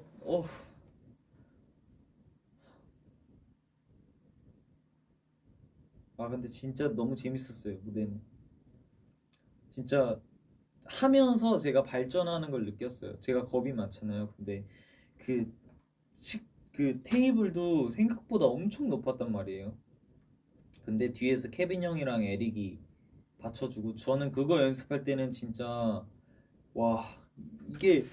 근데 진짜 너무 재밌었어요 무대는. 진짜 하면서 제가 발전하는 걸 느꼈어요. 제가 겁이 많잖아요. 근데 그 테이블도 생각보다 엄청 높았단 말이에요. 근데 뒤에서 케빈 형이랑 에릭이 받쳐주고 저는 그거 연습할 때는 진짜 와 이게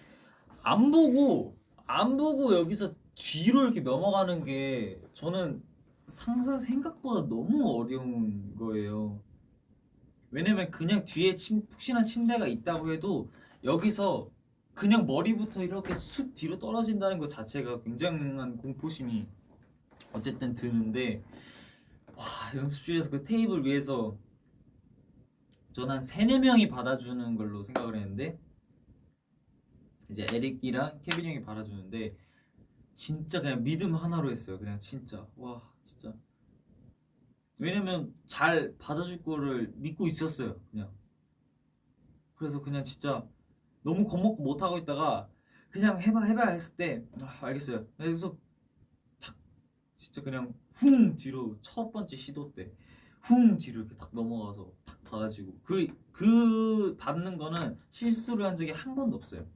안 보고 여기서 뒤로 이렇게 넘어가는 게 저는 상상 생각보다 너무 어려운 거예요. 왜냐면 그냥 뒤에 푹신한 침대가 있다고 해도 여기서 그냥 머리부터 이렇게 쑥 뒤로 떨어진다는 것 자체가 굉장한 공포심이 어쨌든 드는데 와 연습실에서 그 테이블 위에서 저는 한 3, 4명이 받아주는 걸로 생각을 했는데 이제 에릭이랑 케빈 형이 받아주는데 진짜 그냥 믿음 하나로 했어요. 그냥 진짜 와 진짜 왜냐면 잘 받아줄 거를 믿고 있었어요. 그냥 그래서 그냥 진짜 너무 겁먹고 못하고 있다가 그냥 해봐 했을 때 알겠어요. 그래서 탁 진짜 그냥 훅 뒤로 첫 번째 시도 때 훅 뒤로 이렇게 탁 넘어가서 탁 받아지고 그 받는 거는 실수를 한 적이 한 번도 없어요.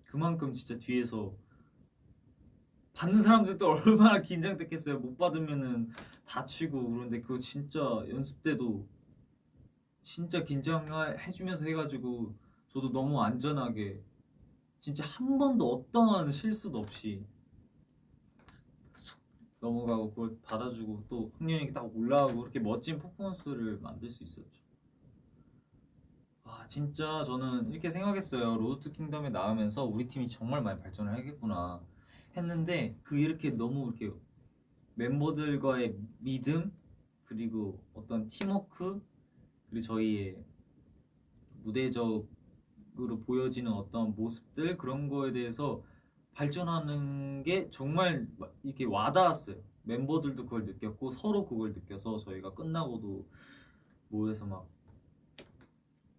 그만큼 진짜 뒤에서 받는 사람들도 얼마나 긴장됐겠어요. 못 받으면은 다치고 그런데 그거 진짜 연습 때도 진짜 긴장해주면서 해가지고 저도 너무 안전하게 진짜 한 번도 어떠한 실수도 없이 쑥 넘어가고 그걸 받아주고 또 흥년이 딱 올라가고 그렇게 멋진 퍼포먼스를 만들 수 있었죠. 아 진짜 저는 이렇게 생각했어요. 로드 투 킹덤에 나오면서 우리 팀이 정말 많이 발전을 하겠구나 했는데 그 이렇게 너무 이렇게 멤버들과의 믿음 그리고 어떤 팀워크 그리고 저희의 무대적으로 보여지는 어떤 모습들 그런 거에 대해서 발전하는 게 정말 이렇게 와닿았어요. 멤버들도 그걸 느꼈고 서로 그걸 느껴서 저희가 끝나고도 모여서 막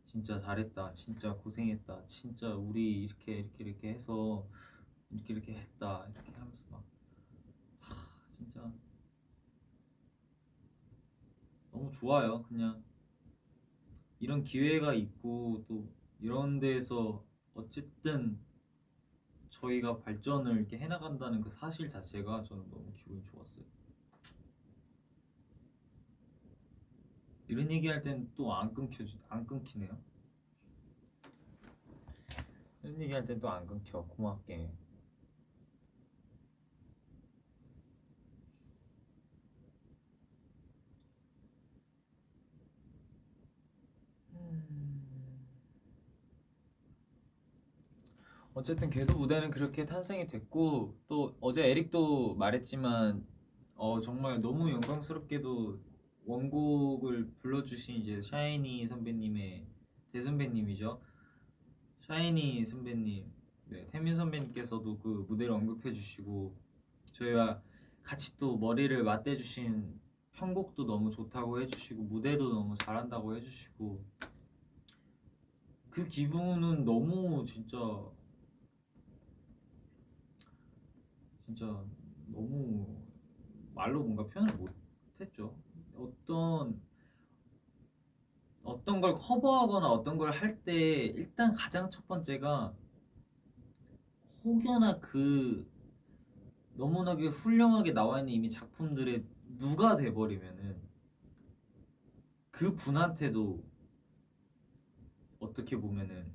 진짜 잘했다, 진짜 고생했다, 진짜 우리 이렇게 해서 이렇게 했다 이렇게 하면서 막 진짜 너무 좋아요. 그냥 이런 기회가 있고 또 이런 데에서 어쨌든 저희가 발전을 이렇게 해나간다는 그 사실 자체가 저는 너무 기분이 좋았어요. 이런 얘기할 땐 또 안 끊기네요. 이런 얘기할 땐 또 안 끊겨. 고맙게. 어쨌든 계속 무대는 그렇게 탄생이 됐고 또 어제 에릭도 말했지만 정말 너무 영광스럽게도 원곡을 불러주신 이제 샤이니 선배님의 대선배님이죠. 샤이니 선배님, 네, 태민 선배님께서도 그 무대를 언급해주시고 저희와 같이 또 머리를 맞대주신 편곡도 너무 좋다고 해주시고 무대도 너무 잘한다고 해주시고 그 기분은 너무 진짜 너무 말로 뭔가 표현을 못했죠. 어떤 걸 커버하거나 어떤 걸 할 때 일단 가장 첫 번째가 혹여나 그 너무나게 훌륭하게 나와 있는 이미 작품들의 누가 돼버리면은 그 분한테도 어떻게 보면은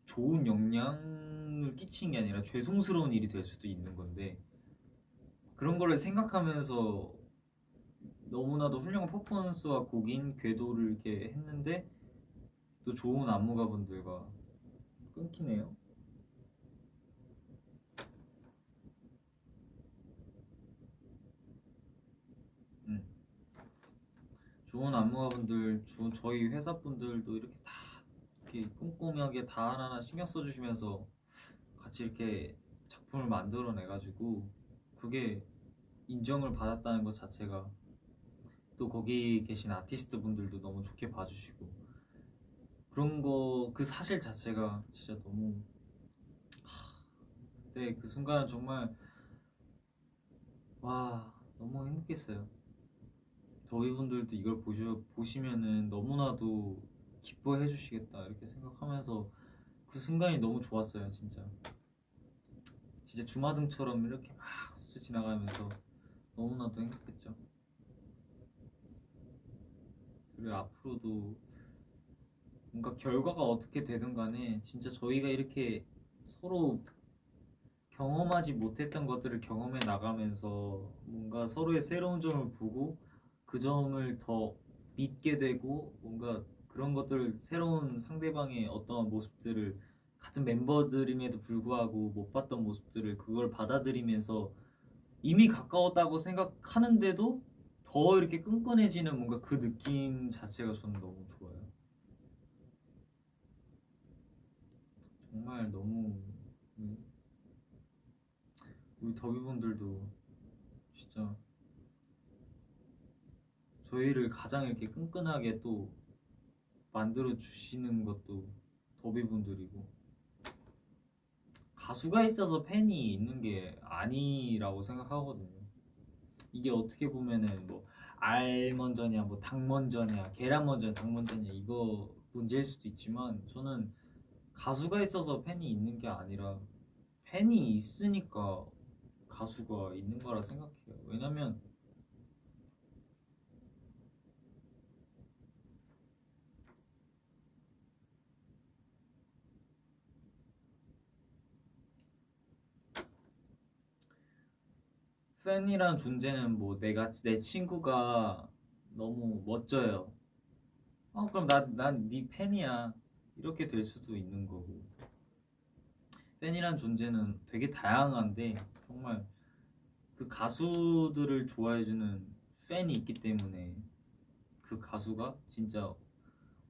좋은 영향을 끼친 게 아니라 죄송스러운 일이 될 수도 있는 건데 그런 거를 생각하면서 너무나도 훌륭한 퍼포먼스와 곡인 궤도를 이렇게 했는데 또 좋은 안무가분들과 끊기네요. 좋은 안무가분들, 저희 회사분들도 이렇게 다 이렇게 꼼꼼하게 다 하나하나 신경 써주시면서 같이 이렇게 작품을 만들어내가지고 그게 인정을 받았다는 것 자체가 또 거기 계신 아티스트 분들도 너무 좋게 봐주시고 그런 거 그 사실 자체가 진짜 너무 그때 그 순간은 정말 와 너무 행복했어요. 저희 분들도 이걸 보시면은 너무나도 기뻐해 주시겠다 이렇게 생각하면서 그 순간이 너무 좋았어요. 진짜 주마등처럼 이렇게 막 스쳐 지나가면서 너무나도 행복했죠. 그리고 앞으로도 뭔가 결과가 어떻게 되든 간에 진짜 저희가 이렇게 서로 경험하지 못했던 것들을 경험해 나가면서 뭔가 서로의 새로운 점을 보고 그 점을 더 믿게 되고 뭔가 그런 것들을 새로운 상대방의 어떤 모습들을 같은 멤버들임에도 불구하고 못 봤던 모습들을 그걸 받아들이면서 이미 가까웠다고 생각하는데도 더 이렇게 끈끈해지는 뭔가 그 느낌 자체가 저는 너무 좋아요. 정말 너무 우리 더비분들도 진짜 저희를 가장 이렇게 끈끈하게 또 만들어 주시는 것도 더비분들이고 가수가 있어서 팬이 있는 게 아니라고 생각하거든요. 이게 어떻게 보면은 뭐 알 먼저냐 뭐 닭 먼저냐 계란 먼저냐 닭 먼저냐 이거 문제일 수도 있지만 저는 가수가 있어서 팬이 있는 게 아니라 팬이 있으니까 가수가 있는 거라 생각해요. 왜냐면 팬이란 존재는 뭐 내가 내 친구가 너무 멋져요. 그럼 난 네 팬이야. 이렇게 될 수도 있는 거고. 팬이란 존재는 되게 다양한데 정말 그 가수들을 좋아해주는 팬이 있기 때문에 그 가수가 진짜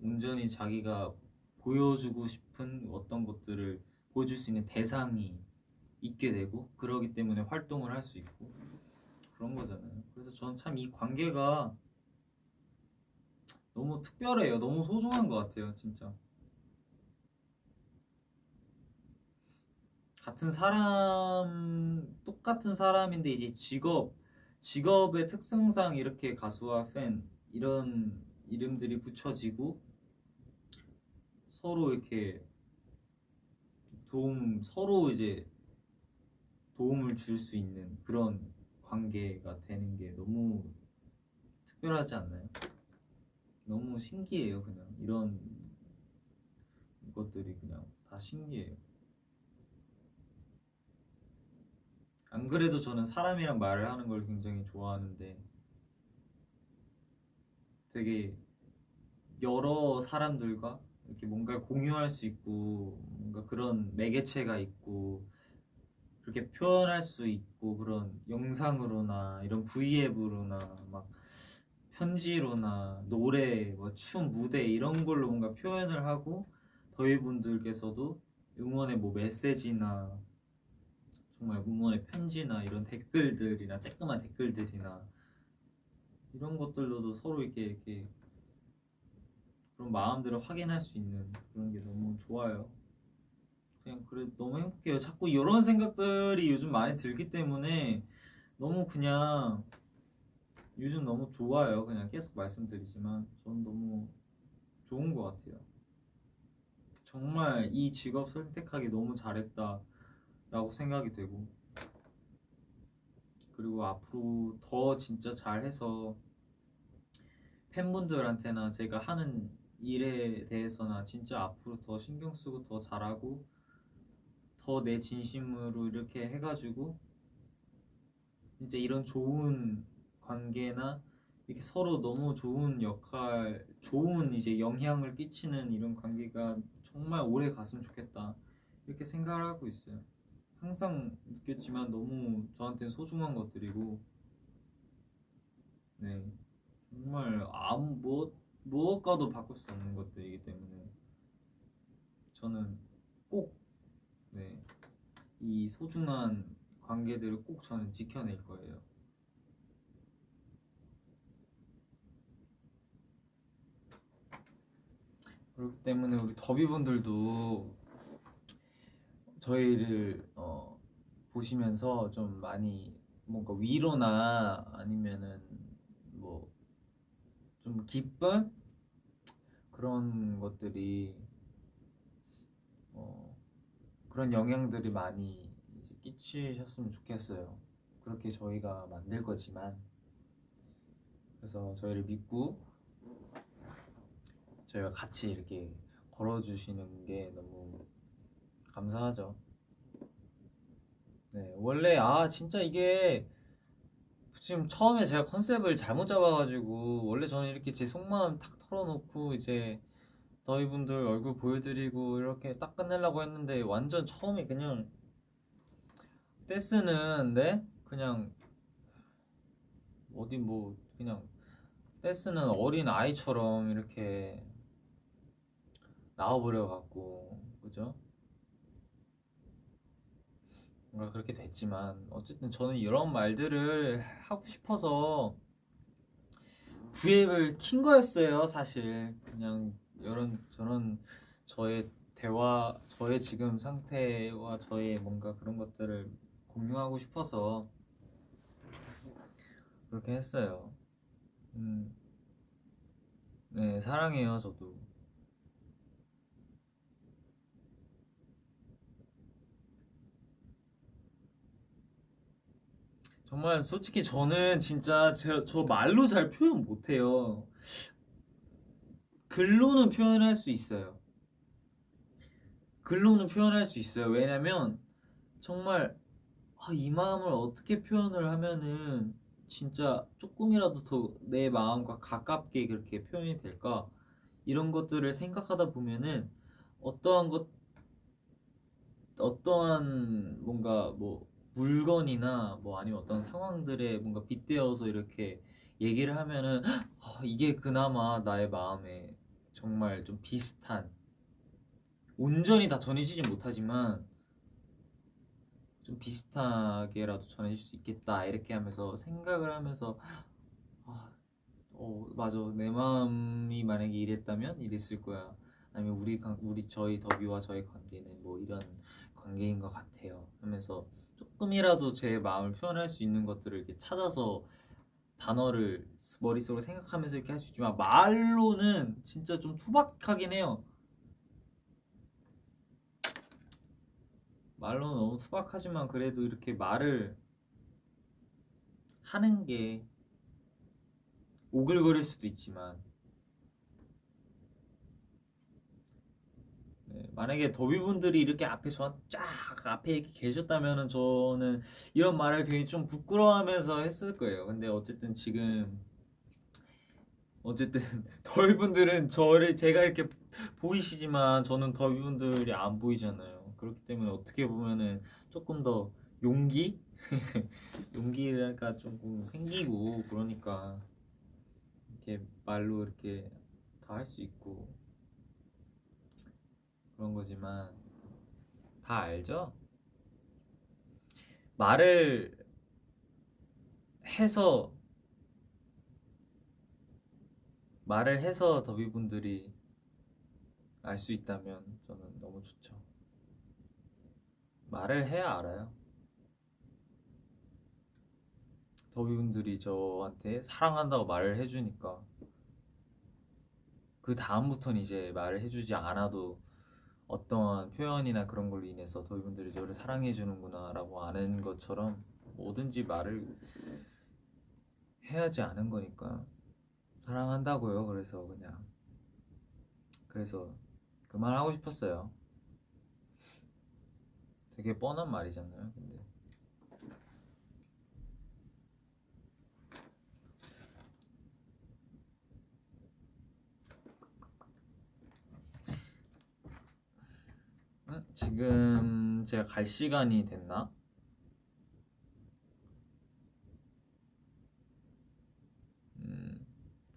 온전히 자기가 보여주고 싶은 어떤 것들을 보여줄 수 있는 대상이 있게 되고 그러기 때문에 활동을 할 수 있고 그런 거잖아요. 그래서 저는 참 이 관계가 너무 특별해요. 너무 소중한 것 같아요, 진짜. 같은 사람, 똑같은 사람인데 이제 직업의 특성상 이렇게 가수와 팬 이런 이름들이 붙여지고 서로 이렇게 서로 이제 도움을 줄 수 있는 그런 관계가 되는 게 너무 특별하지 않나요? 너무 신기해요, 그냥 이런 것들이 그냥 다 신기해요. 안 그래도 저는 사람이랑 말을 하는 걸 굉장히 좋아하는데 되게 여러 사람들과 이렇게 뭔가 공유할 수 있고 뭔가 그런 매개체가 있고 그렇게 표현할 수 있고 그런 영상으로나 이런 V앱으로나 막 편지로나 노래, 뭐 춤, 무대 이런 걸로 뭔가 표현을 하고 더위분들께서도 응원의 뭐 메시지나 정말 응원의 편지나 이런 댓글들이나 쬐끄만 댓글들이나 이런 것들로도 서로 이렇게 그런 마음들을 확인할 수 있는 그런 게 너무 좋아요. 그냥 그래 너무 행복해요. 자꾸 이런 생각들이 요즘 많이 들기 때문에 너무 그냥 요즘 너무 좋아요. 그냥 계속 말씀드리지만 전 너무 좋은 것 같아요. 정말 이 직업 선택하기 너무 잘했다라고 생각이 되고 그리고 앞으로 더 진짜 잘해서 팬분들한테나 제가 하는 일에 대해서나 진짜 앞으로 더 신경 쓰고 더 잘하고 더 내 진심으로 이렇게 해가지고 진짜 이런 좋은 관계나 이렇게 서로 너무 좋은 역할, 좋은 이제 영향을 끼치는 이런 관계가 정말 오래 갔으면 좋겠다 이렇게 생각을 하고 있어요. 항상 느꼈지만 너무 저한테는 소중한 것들이고 네 정말 아무 무엇과도 바꿀 수 없는 것들이기 때문에 저는 꼭 네, 이 소중한 관계들을 꼭 저는 지켜낼 거예요. 그렇기 때문에 우리 더비분들도 저희를 보시면서 좀 많이 뭔가 위로나 아니면은 뭐 좀 기쁨 그런 것들이 그런 영향들이 많이 이제 끼치셨으면 좋겠어요. 그렇게 저희가 만들 거지만 그래서 저희를 믿고 저희가 같이 이렇게 걸어주시는 게 너무 감사하죠. 네, 원래 진짜 이게 지금 처음에 제가 컨셉을 잘못 잡아가지고 원래 저는 이렇게 제 속마음 탁 털어놓고 이제 너희분들 얼굴 보여드리고 이렇게 딱 끝내려고 했는데 완전 처음에 그냥 떼쓰는 그냥 어디 뭐 그냥 떼쓰는 어린 아이처럼 이렇게 나와버려 갖고 그죠? 뭔가 그렇게 됐지만 어쨌든 저는 이런 말들을 하고 싶어서 V앱을 킨 거였어요. 사실 그냥 이런 저런 저의 대화, 저의 지금 상태와 저의 뭔가 그런 것들을 공유하고 싶어서 그렇게 했어요. 네, 사랑해요. 저도. 정말 솔직히 저는 진짜 저 말로 잘 표현 못해요. 글로는 표현할 수 있어요. 글로는 표현할 수 있어요. 왜냐면 정말 이 마음을 어떻게 표현을 하면은 진짜 조금이라도 더 내 마음과 가깝게 그렇게 표현이 될까? 이런 것들을 생각하다 보면은 어떠한 것 어떠한 뭔가 뭐 물건이나 뭐 아니면 어떤 상황들에 뭔가 빗대어서 이렇게 얘기를 하면은 이게 그나마 나의 마음에 정말 좀 비슷한 온전히 다 전해지진 못하지만 좀 비슷하게라도 전해질 수 있겠다 이렇게 하면서 생각을 하면서 맞아 내 마음이 만약에 이랬다면 이랬을 거야 아니면 저희 더비와 저의 관계는 뭐 이런 관계인 것 같아요 하면서 조금이라도 제 마음을 표현할 수 있는 것들을 이렇게 찾아서 단어를 머릿속으로 생각하면서 이렇게 할 수 있지만 말로는 진짜 좀 투박하긴 해요. 말로는 너무 투박하지만 그래도 이렇게 말을 하는 게 오글거릴 수도 있지만 만약에 더비분들이 이렇게 앞에 쫙 앞에 이렇게 계셨다면은 저는 이런 말을 되게 좀 부끄러워하면서 했을 거예요. 근데 어쨌든 지금 더비분들은 제가 이렇게 보이시지만 저는 더비분들이 안 보이잖아요. 그렇기 때문에 어떻게 보면은 조금 더 용기가 조금 생기고 그러니까 이렇게 말로 이렇게 다 할 수 있고 그런 거지만 다 알죠? 말을 해서 더비분들이 알 수 있다면 저는 너무 좋죠. 말을 해야 알아요. 더비분들이 저한테 사랑한다고 말을 해주니까 그 다음부터는 이제 말을 해주지 않아도 어떠한 표현이나 그런 걸로 인해서 더비분들이 저를 사랑해주는구나 라고 아는 것처럼 뭐든지 말을 해야지 아는 거니까 사랑한다고요. 그래서 그 말 하고 싶었어요. 되게 뻔한 말이잖아요. 근데 지금 제가 갈 시간이 됐나?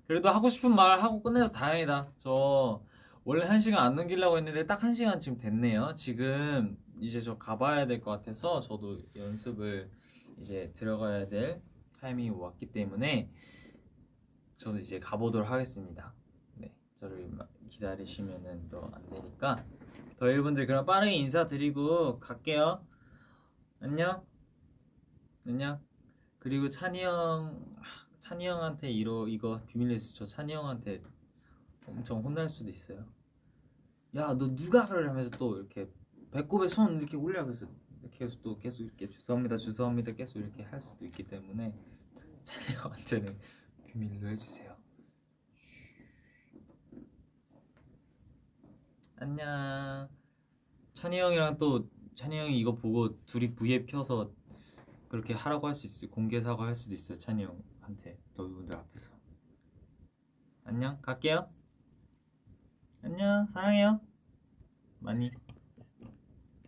그래도 하고 싶은 말 하고 끝내서 다행이다. 저 원래 1시간 안 넘기려고 했는데 딱 1시간 지금 됐네요. 지금 이제 저 가봐야 될 것 같아서 저도 연습을 이제 들어가야 될 타이밍이 왔기 때문에 저도 이제 가보도록 하겠습니다. 네, 저를 기다리시면은 또 안 되니까 더위분들 그럼 빠르게 인사드리고 갈게요. 안녕. 그리고 찬이 형한테 이거 비밀리스트 저 찬이 형한테 엄청 혼날 수도 있어요. 야, 너 누가 그래 하면서 또 이렇게 배꼽에 손 이렇게 올려 그래서 계속 이렇게 죄송합니다 계속 이렇게 할 수도 있기 때문에 찬이 형한테는 비밀로 해주세요. 안녕. 찬이 형이랑 또 찬이 형이 이거 보고 둘이 V에 펴서 그렇게 하라고 할 수 있어요. 공개 사과할 수도 있어요. 찬이 형한테 너희분들 앞에서. 안녕. 갈게요. 안녕. 사랑해요. 많이.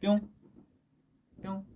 뿅. 뿅.